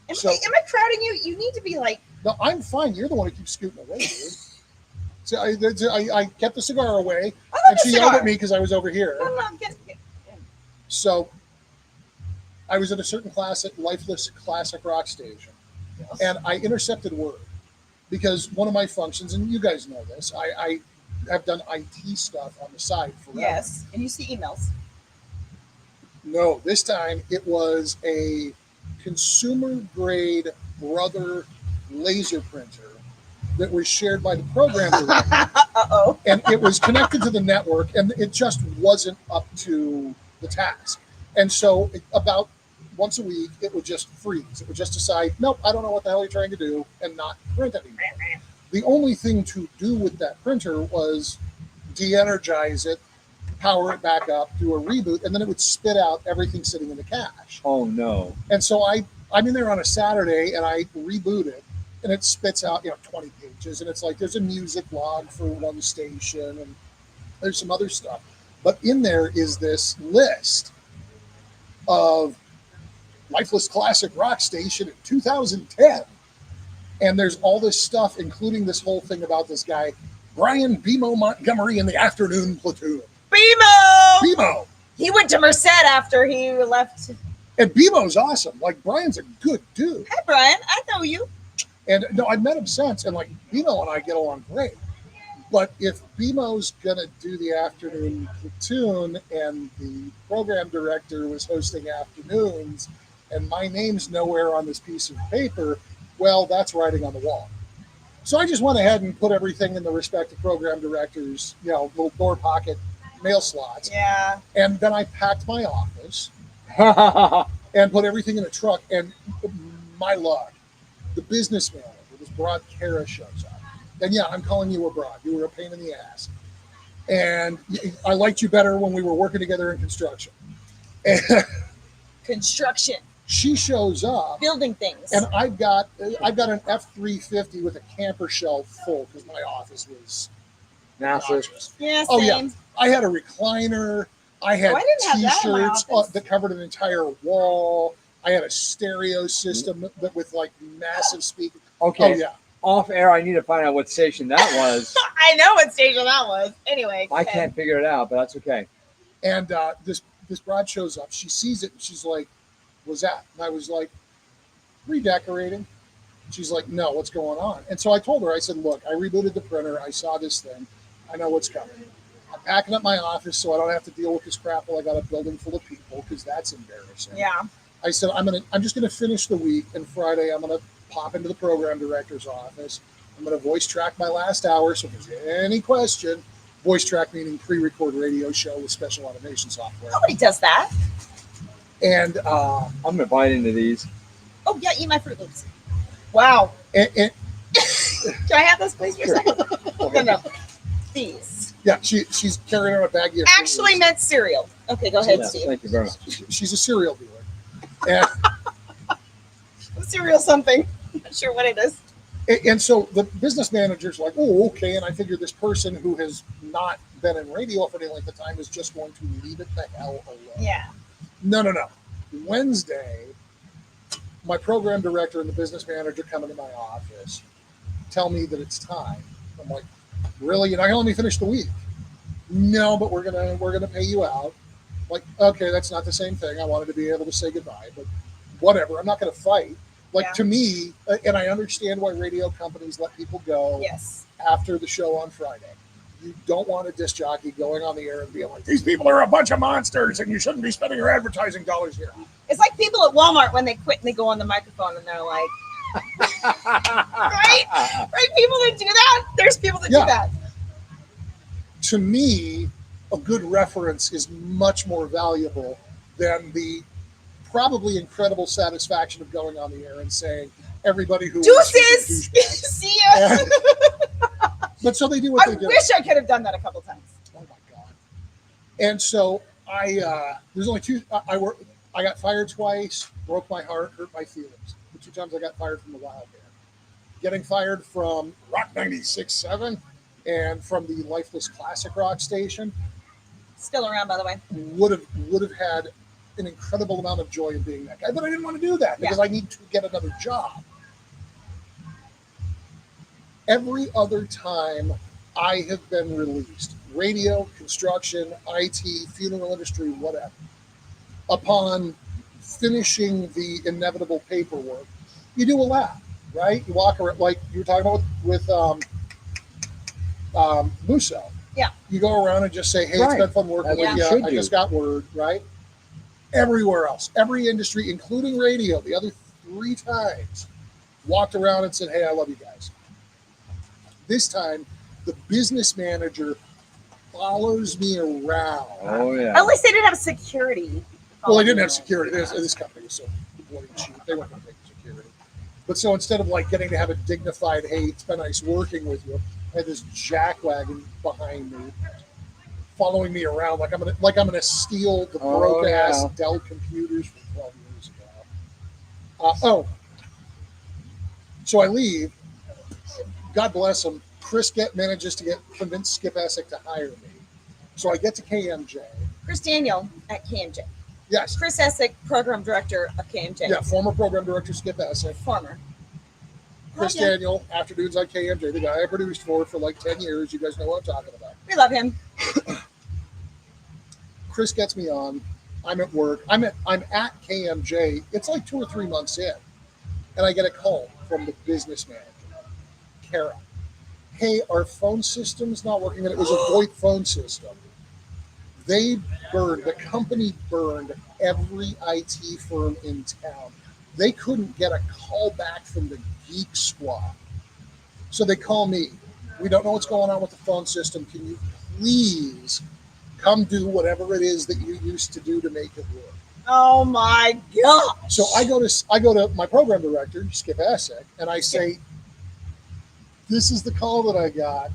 Am, So- am I crowding you? You need to be like, No, I'm fine. You're the one who keeps scooting away, dude. So I kept the cigar away, I love and the she cigar. yelled at me because I was over here. No, no, get. So I was at a certain lifeless classic rock station, and I intercepted word because one of my functions, and you guys know this, I have done IT stuff on the side forever. Yes. And you see emails. No, this time it was a consumer grade brother laser printer that was shared by the program director. Uh-oh. And it was connected to the network, and it just wasn't up to the task. And so about once a week, it would just freeze. It would just decide, nope, I don't know what the hell you're trying to do, and not print anymore. The only thing to do with that printer was de-energize it, power it back up, do a reboot, and then it would spit out everything sitting in the cache. Oh no. And so I'm in there on a Saturday, and I reboot it, and it spits out 20 pages, and it's like there's a music log for one station, and there's some other stuff. But in there is this list of Lifeless Classic Rock Station in 2010. And there's all this stuff, including this whole thing about this guy, Brian Bemo Montgomery in the Afternoon Platoon. BMO! He went to Merced after he left. And Bemo's awesome. Like, Brian's a good dude. Hi, Brian. I know you. And no, I've met him since, and like Bemo and I get along great. But if Bemo's gonna do the Afternoon Platoon and the program director was hosting afternoons, and my name's nowhere on this piece of paper, well, that's writing on the wall. So I just went ahead and put everything in the respective program directors, little door pocket mail slots. Yeah. And then I packed my office and put everything in a truck. And my luck, the business manager, this broad Kara, shows up. And yeah, I'm calling you a broad. You were a pain in the ass. And I liked you better when we were working together in construction. And Construction. she shows up, Building things. and I've got an F-350 with a camper shell full because my office was Massive. obnoxious. Yeah, same. Oh yeah, I had a recliner. I had I didn't have that in my T-shirts office. that covered an entire wall. I had a stereo system that with like massive speakers. Okay. Oh yeah, Off air, I need to find out what station that was. I know what station that was. Anyway. I can't figure it out, but that's okay. and this broad shows up. She sees it and she's like, "What's that?" And I was like, "Redecorating." She's like, "No, what's going on?" And so I told her, I said, "Look, I rebooted the printer. I saw this thing. I know what's coming. I'm packing up my office so I don't have to deal with this crap while I got a building full of people because that's embarrassing." Yeah. I said, I'm just gonna finish the week, and Friday I'm gonna pop into the program director's office. I'm gonna voice track my last hour. So if there's any question, voice track meaning pre-record radio show with special automation software. Nobody does that. And I'm gonna bite into these. Oh, yeah, eat my Fruit Loops. Wow. and Can I have this, please, for a Sure. second? No. These. yeah, she's carrying on a baggie of Actually meant cereal. Okay, go ahead, Yes, Steve. thank you very much. she's a serial dealer. And, Cereal something. Not sure what it is. and so the business manager's like, "Oh, okay." And I figure this person who has not been in radio for any length of time is just going to leave it the hell alone. Yeah. No. Wednesday, my program director and the business manager come into my office, tell me that it's time. I'm like, "Really? You're not gonna let me finish the week?" "No, but we're gonna pay you out." Like, okay, that's not the same thing. I wanted to be able to say goodbye, but whatever. I'm not gonna fight. Like, Yeah. to me, and I understand why radio companies let people go Yes. after the show on Friday. You don't want a disc jockey going on the air and being like, "These people are a bunch of monsters and you shouldn't be spending your advertising dollars here." It's like people at Walmart when they quit and they go on the microphone and they're like, right? Right? People that do that? There's people that Yeah. do that. To me, a good reference is much more valuable than the probably incredible satisfaction of going on the air and saying, "Everybody who Deuces! See ya! But so they do what I they do. wish I could have done that a couple times. Oh my god! And so there's only two. I got fired twice, broke my heart, hurt my feelings. The two times I got fired from the Wild Bear. Getting fired from Rock 96.7 and from the Lifeless Classic Rock Station Still around, by the way. would have had an incredible amount of joy in being that guy, but I didn't want to do that because I need to get another job. Every other time I have been released, radio, construction, IT, funeral industry, whatever, upon finishing the inevitable paperwork, you do a lap, right? You walk around like you were talking about with Musso. Yeah. You go around and just say, "Hey, Right. it's been fun working That's with what you. you should I do. just got word," right? Everywhere else, every industry, including radio, the other 3 times, walked around and said, "Hey, I love you guys." This time, the business manager follows me around. Oh yeah. At least they didn't have security. Well, they didn't have security. This company was so bloody cheap. They weren't going to take security. But so instead of like getting to have a dignified, "Hey, it's been nice working with you," I had this jackwagon behind me, following me around like I'm gonna steal the broke ass Dell computers from 12 years ago. So I leave. God bless him. Chris manages to convince Skip Essick to hire me. So I get to KMJ. Chris Daniel at KMJ. Yes. Chris Essick, program director of KMJ. Yeah, former program director Skip Essick. Former. Chris Daniel, afternoons on KMJ, the guy I produced for like 10 years. You guys know what I'm talking about. We love him. Chris gets me on. I'm at work. I'm at KMJ. It's like 2 or 3 months in, and I get a call from the business manager, Kara. "Hey, our phone system's not working." And it was a VoIP phone system. The company burned every IT firm in town. They couldn't get a call back from the Geek Squad. So they call me. "We don't know what's going on with the phone system. Can you please come do whatever it is that you used to do to make it work?" Oh my God. So I go to my program director, Skip Essick, and I say, "This is the call that I got,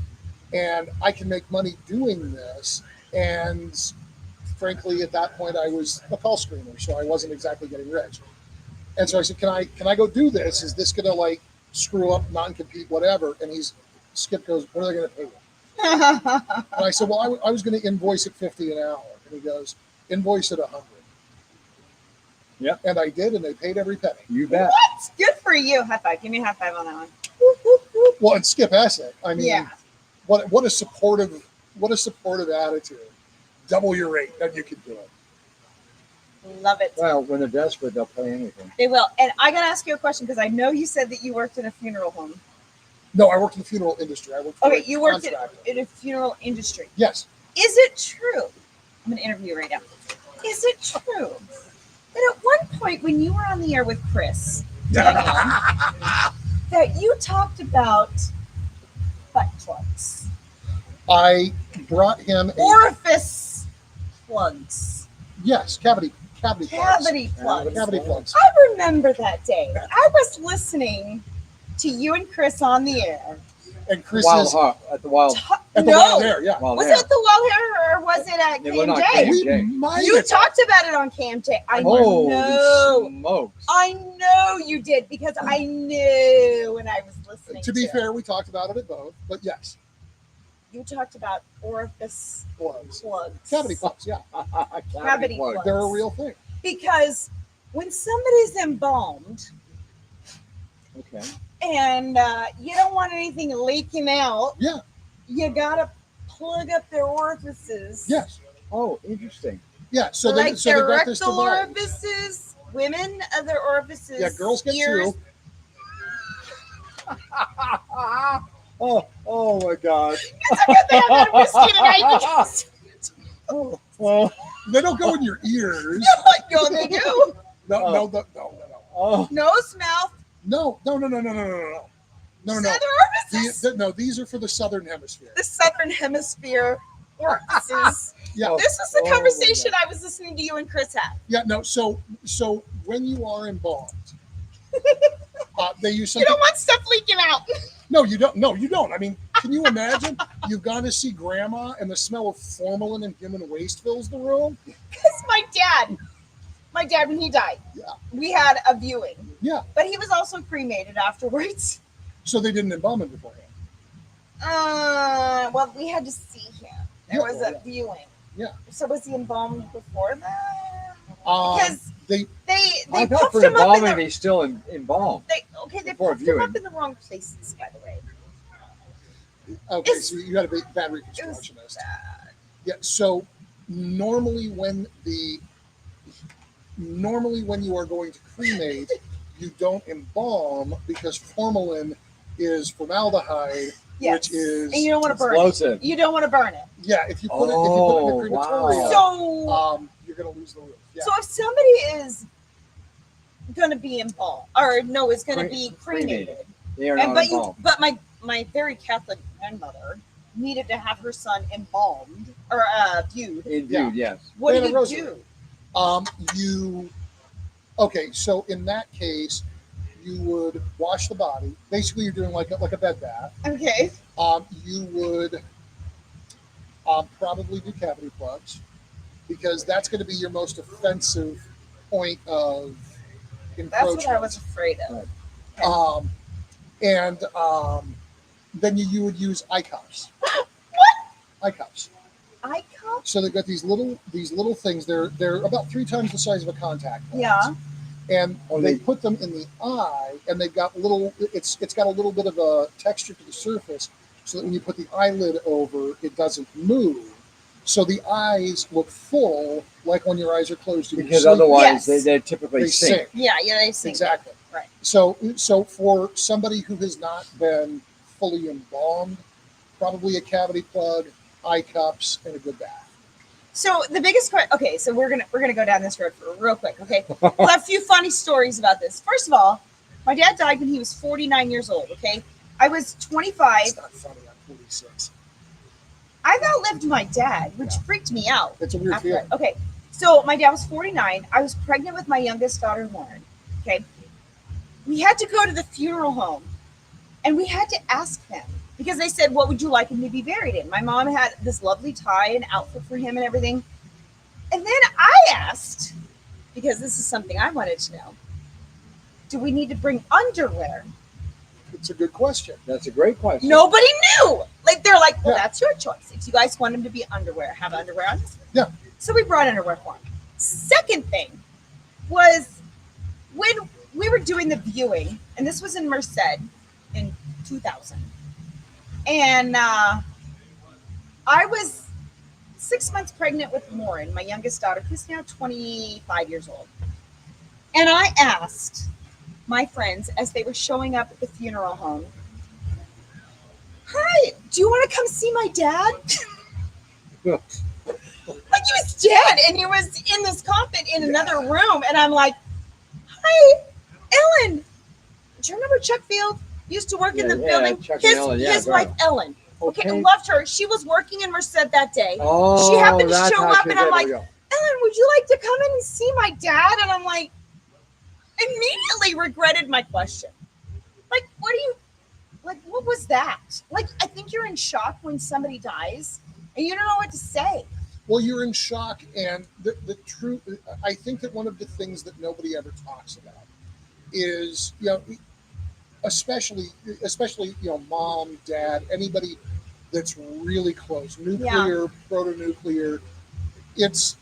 and I can make money doing this." And frankly, at that point, I was a call screener, so I wasn't exactly getting rich. And so I said, "Can I go do this? Is this gonna like screw up non-compete, whatever?" And Skip goes, "What are they gonna pay you?" And I said, "Well, I was going to invoice at $50 an hour." And he goes, "Invoice at $100." Yeah. And I did, and they paid every penny. You bet. What? Good for you. High five. Give me a high five on that one. Well, and Skip Essick, I mean, Yeah. what a supportive attitude. Double your rate, and you can do it. Love it. Well, when they're desperate, they'll pay anything. They will. And I got to ask you a question because I know you said that you worked in a funeral home. No, I worked in the funeral industry. I worked for Okay, a you worked contractor. in a funeral industry. Yes. Is it true? I'm going to interview you right now. Is it true that at one point when you were on the air with Chris Daniel, that you talked about butt plugs? I brought him Orifice plugs. yes, cavity plugs. Cavity plugs. Cavity plugs. I remember that day. I was listening to you and Chris on the air. And Chris Wild is Heart at the Wild. at the Wild Hair, yeah. Wild Was Hair. it at the Wild Hair or was it at It was not KMJ? KMJ. We might You have- talked about it on KMJ. I Holy know. smokes! I know you did because I knew when I was listening. To be it. fair, we talked about it at both, but yes, You talked about orifice plugs. plugs. Cavity plugs, yeah. Cavity plug. plug. They're a real thing. Because when somebody's embalmed Okay. and you don't want anything leaking out, Yeah, you gotta plug up their orifices. yes. Oh, interesting. Yeah, so like they their got this rectal device. orifices, women of their orifices. Yeah, girls get ears. 2. Oh my God. It's a good thing I'm not whiskey tonight because Oh, They don't go in your ears. no, they do. No. oh. Nose, mouth, No. other orifices. These are for the southern hemisphere. The southern hemisphere orifices. Yeah, This was the Oh, conversation I was listening to you and Chris have. yeah. No. So when you are embalmed, they use You something. don't want stuff leaking out. No, you don't. No, you don't. I mean, can you imagine? You've gone to see grandma, and the smell of formalin and human waste fills the room. Because my dad, when he died, Yeah. we had a viewing. Yeah. But he was also cremated afterwards. So they didn't embalm him beforehand. Well, we had to see him. There Yeah, was well, a viewing. Yeah. So was he embalmed before that? Um, Because they they I thought puffed for him up in embalming, the, he's still embalmed. they before puffed him up viewing. in the wrong places, by the way. okay. It's- So you got a bad It was reconstructionist. bad. Yeah. So normally when you are going to cremate, you don't embalm because formalin is formaldehyde, Yes. which is And you don't want to burn it. Explosive. You don't want to burn it. yeah. If you put it Oh, in a crematorium, So you're going to lose the roof. Yeah. So if somebody is going to be embalmed, or no, it's going to be Cremated. cremated. They are And not but involved. my very Catholic grandmother needed to have her son embalmed or viewed. In Yeah. view, yes. What They do had a you rosary. do? You okay? So in that case, you would wash the body. Basically, you're doing like a bed bath. Okay. You would probably do cavity plugs because that's going to be your most offensive point of That's encroachment. what I was afraid of. And then you would use eye cups. Eye cups. Eye cup? So they've got these little things. They're about 3 times the size of a contact lens. Yeah. And Oh, they they- put them in the eye, and they've got little. It's got a little bit of a texture to the surface, so that when you put the eyelid over, it doesn't move. So the eyes look full, like when your eyes are closed. and you're Because sleeping. otherwise Yes. they typically They sink. sink. Yeah, they sing. Exactly. Right. So for somebody who has not been fully embalmed, probably a cavity plug, eye cups, and a good bath. So the biggest question. Okay, so we're gonna go down this road for real quick. Okay, we'll have a few funny stories about this. First of all, my dad died when he was 49 years old. Okay, I was 25. It's not funny. I'm 46. I've outlived my dad, which freaked me out. It's a weird after feeling. that. Okay, so my dad was 49. I was pregnant with my youngest daughter, Lauren. Okay, we had to go to the funeral home, and we had to ask them because they said, "What would you like him to be buried in?" My mom had this lovely tie and outfit for him and everything. And then I asked, because this is something I wanted to know, do we need to bring underwear? It's a good question. That's a great question. Nobody knew. Like they're like, well, Yeah. that's your choice. If you guys want him to be underwear, have underwear on. Yeah. So we brought underwear for him. Second thing was when we were doing the viewing, and this was in Merced in 2000, and I was 6 months pregnant with Lauren, my youngest daughter, who's now 25 years old. And I asked my friends as they were showing up at the funeral home, "Hi, do you want to come see my dad?" Like he was dead and he was in this coffin in another room. And I'm like, "Hi, Ellen. Do you remember Chuck Field? Used to work in the Yeah, building. Chuck and His, Ellen, yeah, his right. wife, Ellen. Okay, Okay. loved her. She was working in Merced that day. Oh, She happened to that's show how up she and I'm did it. like, There we go. "Ellen, would you like to come in and see my dad?" And I'm like, immediately regretted my question. Like, what was that? Like, I think you're in shock when somebody dies and you don't know what to say. Well, you're in shock, and the truth. I think that one of the things that nobody ever talks about is, especially mom, dad, anybody that's really close, nuclear, proto-nuclear. It's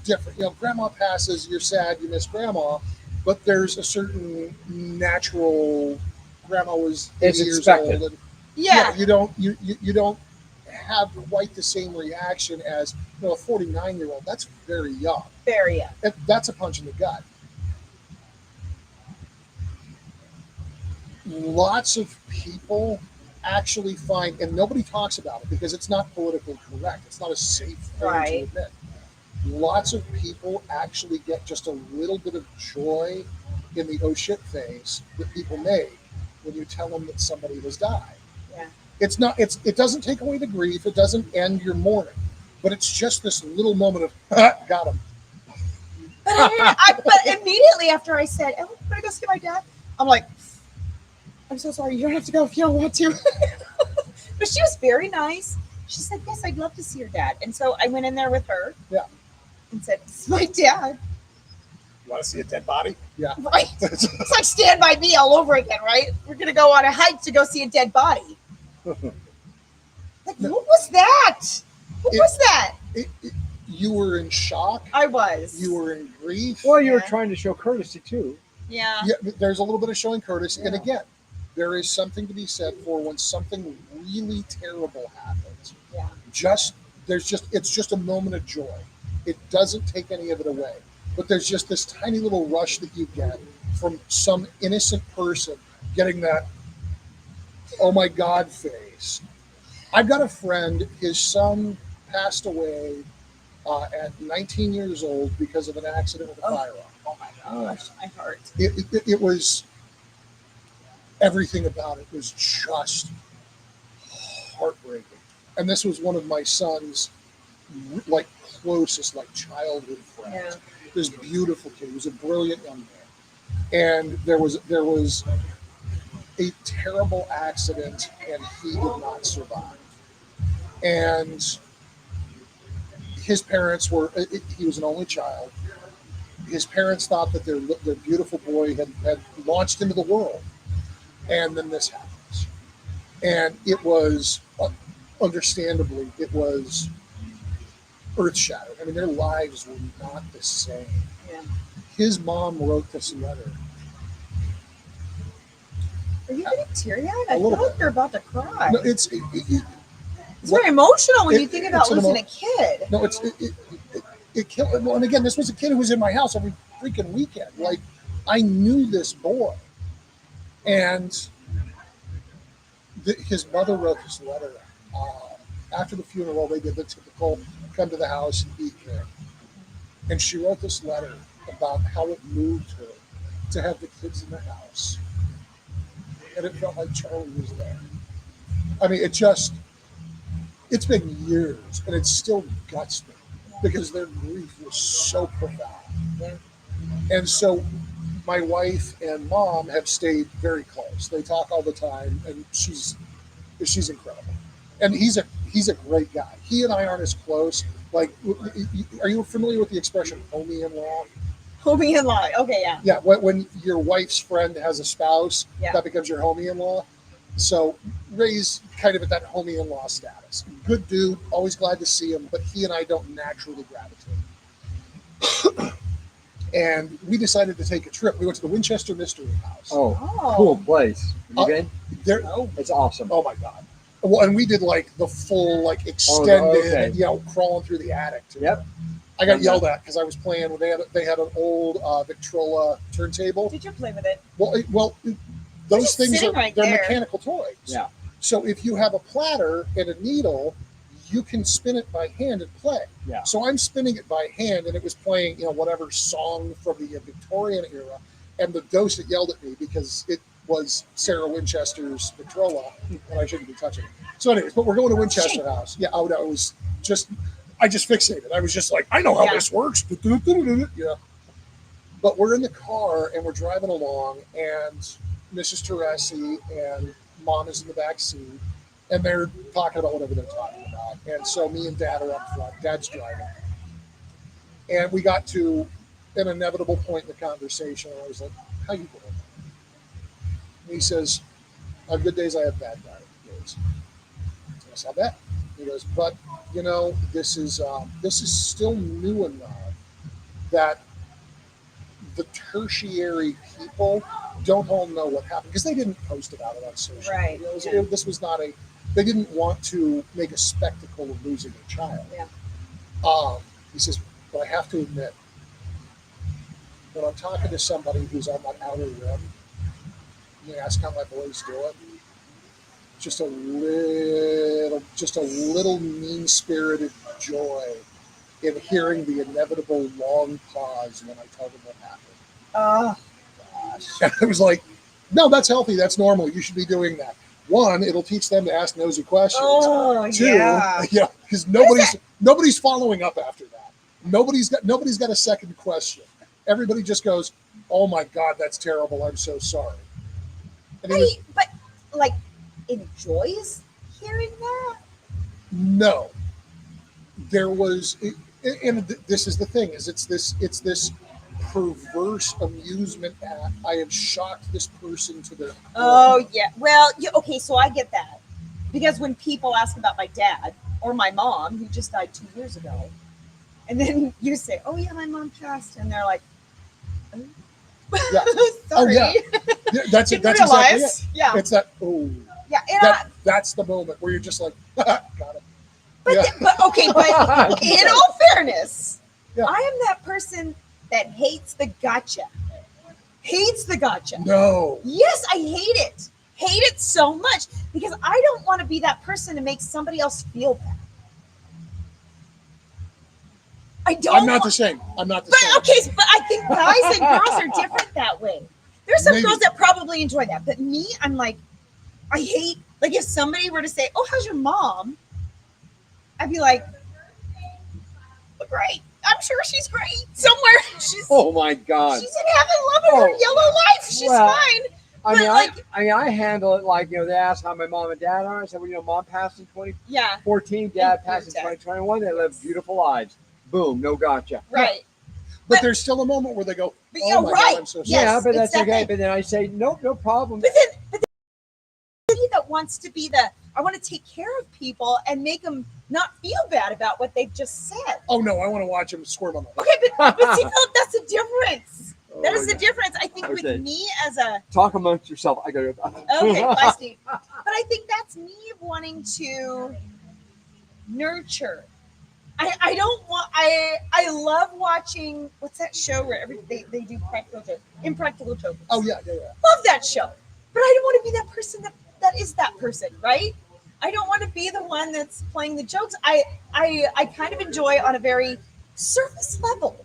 different. Grandma passes, you're sad, you miss grandma, but there's a certain natural. Grandma was 80 It's years expected. old, and Yeah. you don't have quite the same reaction as a 49-year-old. That's very young. Very young. That's a punch in the gut. Lots of people actually find, and nobody talks about it because it's not politically correct. It's not a safe thing Right. to admit. Lots of people actually get just a little bit of joy in the oh shit face that people make when you tell them that somebody has died. Yeah. It doesn't take away the grief. It doesn't end your mourning, but it's just this little moment of got him. But immediately after I said, "Oh, can I go see my dad?" I'm like, "I'm so sorry. You don't have to go if you don't want to." But she was very nice. She said, "Yes, I'd love to see your dad." And so I went in there with her. Yeah. And said, "This is my dad." You want to see a dead body? Yeah. Right. It's like Stand By Me all over again, right? We're going to go on a hike to go see a dead body. Like, what was that? What was that? You were in shock. I was. You were in grief. Well, you were Yeah. trying to show courtesy too. Yeah. Yeah, there's a little bit of showing courtesy. And Yeah. again, there is something to be said for when something really terrible happens. Yeah. It's just a moment of joy. It doesn't take any of it away. But there's just this tiny little rush that you get from some innocent person getting that, oh my God face. I've got a friend, his son passed away at 19 years old because of an accident with a firearm. Oh my gosh, my heart. It was everything about it was just heartbreaking. And this was one of my son's like closest like childhood friends. Yeah. This beautiful kid. He was a brilliant young man. And there was a terrible accident, and he did not survive. And his parents were. He was an only child. His parents thought that their beautiful boy had launched into the world, and then this happens. And it was, understandably, it was earth-shattering. I mean, their lives were not the same. Yeah. His mom wrote this letter. Are you getting teary-eyed? A I feel little like bit. you're about to cry. No, It's very emotional when you think about it's an losing a kid. No, it killed. Well, and again, this was a kid who was in my house every freaking weekend. Like, I knew this boy, and his mother wrote this letter. After the funeral, they did the typical come to the house and eat there. And she wrote this letter about how it moved her to have the kids in the house, and it felt like Charlie was there. I mean, it's been years, and it still guts me because their grief was so profound. Yeah. And so my wife and mom have stayed very close. They talk all the time, and she's incredible. And he's a great guy. He and I aren't as close. Like, are you familiar with the expression homie-in-law? Homie-in-law. Okay, yeah. Yeah, when your wife's friend has a spouse, Yeah. that becomes your homie-in-law. So Ray's kind of at that homie-in-law status. Good dude, always glad to see him, but he and I don't naturally gravitate. And we decided to take a trip. We went to the Winchester Mystery House. Oh, cool place. You been? There, It's awesome. oh my God. Well, and we did like the full, like extended, okay. crawling through the attic too. Yep. I got yelled at because I was playing. They had an old Victrola turntable. Did you play with it? Well, those just things sitting are right they're there. mechanical toys. Yeah. So if you have a platter and a needle, you can spin it by hand and play. Yeah. So I'm spinning it by hand, and it was playing, whatever song from the Victorian era, and the docent yelled at me because it was Sarah Winchester's Victrola, and I shouldn't be touching it. So, anyways, but we're going to Winchester House. Yeah, oh no, it was just, I just fixated. I was just like, I know how this works. Yeah. But we're in the car and we're driving along, and Mrs. Teresi and Mom is in the back seat, and they're talking about whatever they're talking about. And so me and Dad are up front. Dad's driving. And we got to an inevitable point in the conversation, and I was like, how you doing? And he says, I have good days, I have bad days. I saw that. He goes, but this is still new enough that the tertiary people don't all know what happened because they didn't post about it on social Right. media. This was not they didn't want to make a spectacle of losing a child. Yeah. He says, but I have to admit, when I'm talking to somebody who's on that outer rim, you ask how my boys do it, just a little mean-spirited joy in hearing the inevitable long pause when I tell them what happened. Oh, gosh. And I was like, no, that's healthy. That's normal. You should be doing that. One, it'll teach them to ask nosy questions. Oh, Two, yeah. because nobody's following up after that. Nobody's got a second question. Everybody just goes, oh my God, that's terrible. I'm so sorry. And he was, But, like, enjoys hearing that? no. There was, and this is the thing, is it's this perverse amusement at, I have shocked this person to their core. Oh, yeah. Well, okay, so I get that. Because when people ask about my dad or my mom, who just died 2 years ago, and then you say, oh, yeah, my mom passed, and they're like, oh. Yeah. Sorry. Oh, yeah. That's Didn't exactly realize. it. Yeah. It's that, oh. Yeah. And That's the moment where you're just like, got it. but in all fairness, Yeah. I am that person that hates the gotcha. Hates the gotcha. No. Yes, I hate it. Hate it so much because I don't want to be that person to make somebody else feel bad. I don't. I'm not the same. I'm not the But same. okay, but I think guys and girls are different that way. There's some Maybe. girls that probably enjoy that, but me, I'm like, I hate. Like if somebody were to say, "Oh, how's your mom?" I'd be like, well, "Great. I'm sure she's great somewhere. She's Oh my God. she's in heaven, loving her Oh. yellow life. She's Well, fine." I But mean, like, I handle it like, they ask how my mom and dad are. I said, well, mom passed in yeah, 2014, dad passed in Dad. 2021. They live beautiful lives. Boom, no gotcha. right. But there's still a moment where they go, But "Oh yeah, my right. God, I'm so sorry." Yes, Yeah, but it's that's that okay. thing. But then I say, nope, no problem. But then that wants to be the I want to take care of people and make them not feel bad about what they've just said. Oh no, I want to watch him squirm on the. Okay, but see, Philip, that's the difference. That is Oh, the yeah. difference. I think Okay. with me as a Talk amongst yourself. I got to okay, bye, Steve. But I think that's me wanting to nurture. I don't want I love watching what's that show where they do practical jokes, impractical jokes. Oh yeah. Love that show. But I don't want to be that person that is that person, right? I don't want to be the one that's playing the jokes. I kind of enjoy on a very surface level.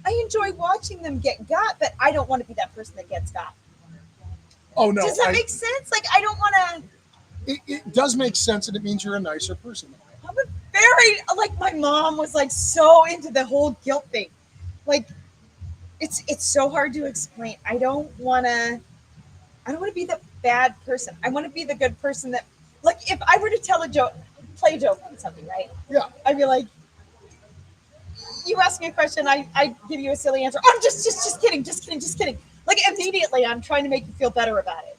I enjoy watching them get got, but I don't want to be that person that gets got. Oh no. Does that make sense? Like I don't want to. It does make sense, and it means you're a nicer person. I'm a very like my mom was like so into the whole guilt thing. Like it's so hard to explain. I don't want to be the bad person. I want to be the good person that like if I were to tell a joke, play a joke on something, right? Yeah. I'd be like, you ask me a question, I give you a silly answer. Oh, just kidding. Like immediately I'm trying to make you feel better about it.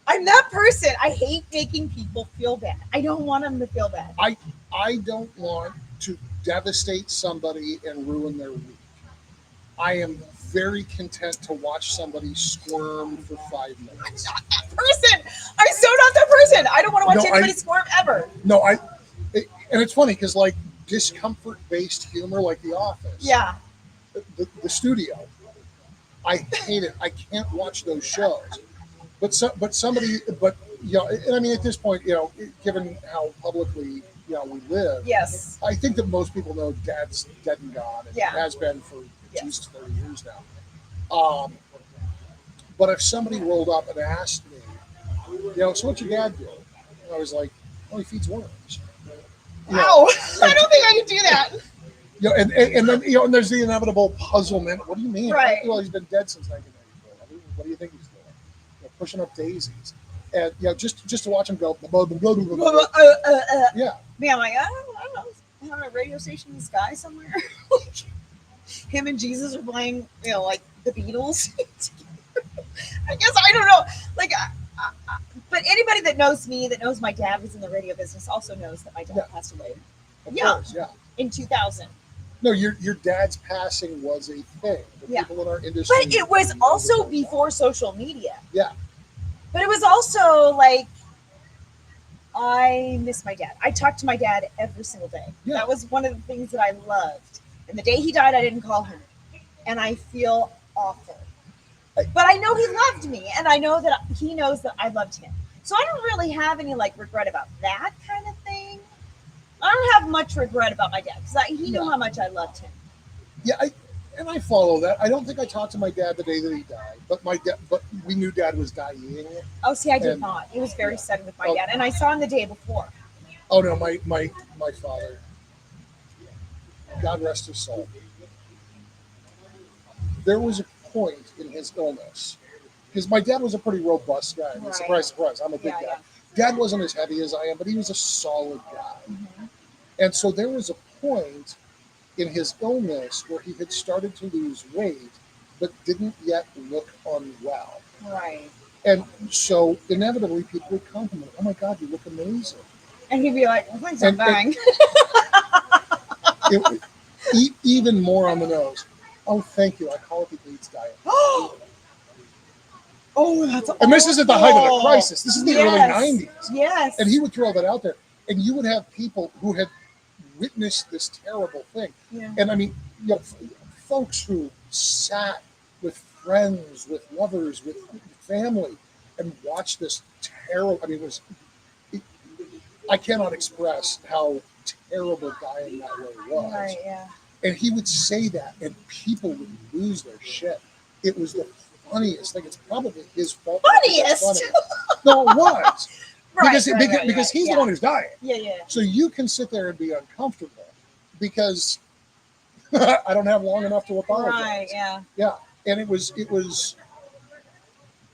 I'm that person. I hate making people feel bad. I don't want them to feel bad. I don't want to devastate somebody and ruin their week. I am very content to watch somebody squirm for 5 minutes. I'm not that person. I'm so not that person. I don't want to watch No, anybody squirm ever. No, and it's funny because like discomfort-based humor, like The Office, Yeah. the Studio, I hate it. I can't watch those shows. But somebody, and I mean at this point, given how publicly we live, Yes. I think that most people know Dad's dead and gone, and Yeah. has been for Yes. Jesus 30 years now. But if somebody rolled up and asked me, so what's your dad do? I was like, oh, he feeds worms. Wow. I don't think I can do that. And then and there's the inevitable puzzlement. What do you mean? Right. Well, he's been dead since 1994. I mean, what do you think he's doing? Pushing up daisies, and just to watch him go. Blah, blah, blah, blah, blah. Yeah. Man, I'm like, I don't know. On a radio station in the sky somewhere. Him and Jesus are playing, like the Beatles. I guess I don't know. Like, but anybody that knows me, that knows my dad was in the radio business, also knows that my dad passed away Of course, yeah. in 2000. No, your dad's passing was a thing. The people in our industry. But it was also before social media. Yeah. But it was also like, I miss my dad. I talked to my dad every single day. Yeah. That was one of the things that I loved. And the day he died, I didn't call him. And I feel awful. But I know he loved me, and I know that he knows that I loved him. So I don't really have any regret about that kind of thing. I don't have much regret about my dad because he knew how much I loved him. Yeah, I follow that. I don't think I talked to my dad the day that he died, but we knew Dad was dying. Oh, see, I did not. It was very sudden with my dad, and I saw him the day before. Oh no, my father, God rest his soul. There was a point in his illness, because my dad was a pretty robust guy. I mean, surprise, surprise, I'm a big guy. Dad wasn't as heavy as I am, but he was a solid guy. Mm-hmm. And so there was a point in his illness where he had started to lose weight, but didn't yet look unwell. Right. And so inevitably people would compliment, oh my God, you look amazing. And he'd be like, well, thanks, I'm dying. Even more on the nose. Oh, thank you. I call it the AIDS diet. Oh, that's awful. And this is at the height of the crisis. This is the early 90s. Yes. And he would throw that out there. And you would have people who had witnessed this terrible thing. Yeah. And I mean, folks who sat with friends, with lovers, with family, and watched this terrible. I mean, I cannot express how terrible dying that way was. Right. Yeah. And he would say that, and people would lose their shit. It was the funniest thing. It's probably his fault. that it was Funniest? funny. No, it was. because right, because he's yeah. the one who's dying. Yeah. So you can sit there and be uncomfortable because I don't have long enough to apologize. Right, yeah. Yeah. And it was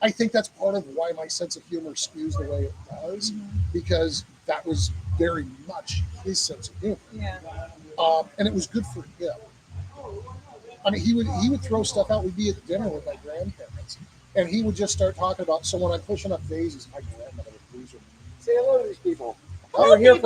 I think that's part of why my sense of humor skews the way it does, because that was very much his sense of humor. Yeah. And it was good for him. I mean, he would throw stuff out. We'd be at dinner with my grandparents, and he would just start talking about. So when I'm pushing up daisies, my grandmother would lose her. Say hello to these people. Hello, They're here for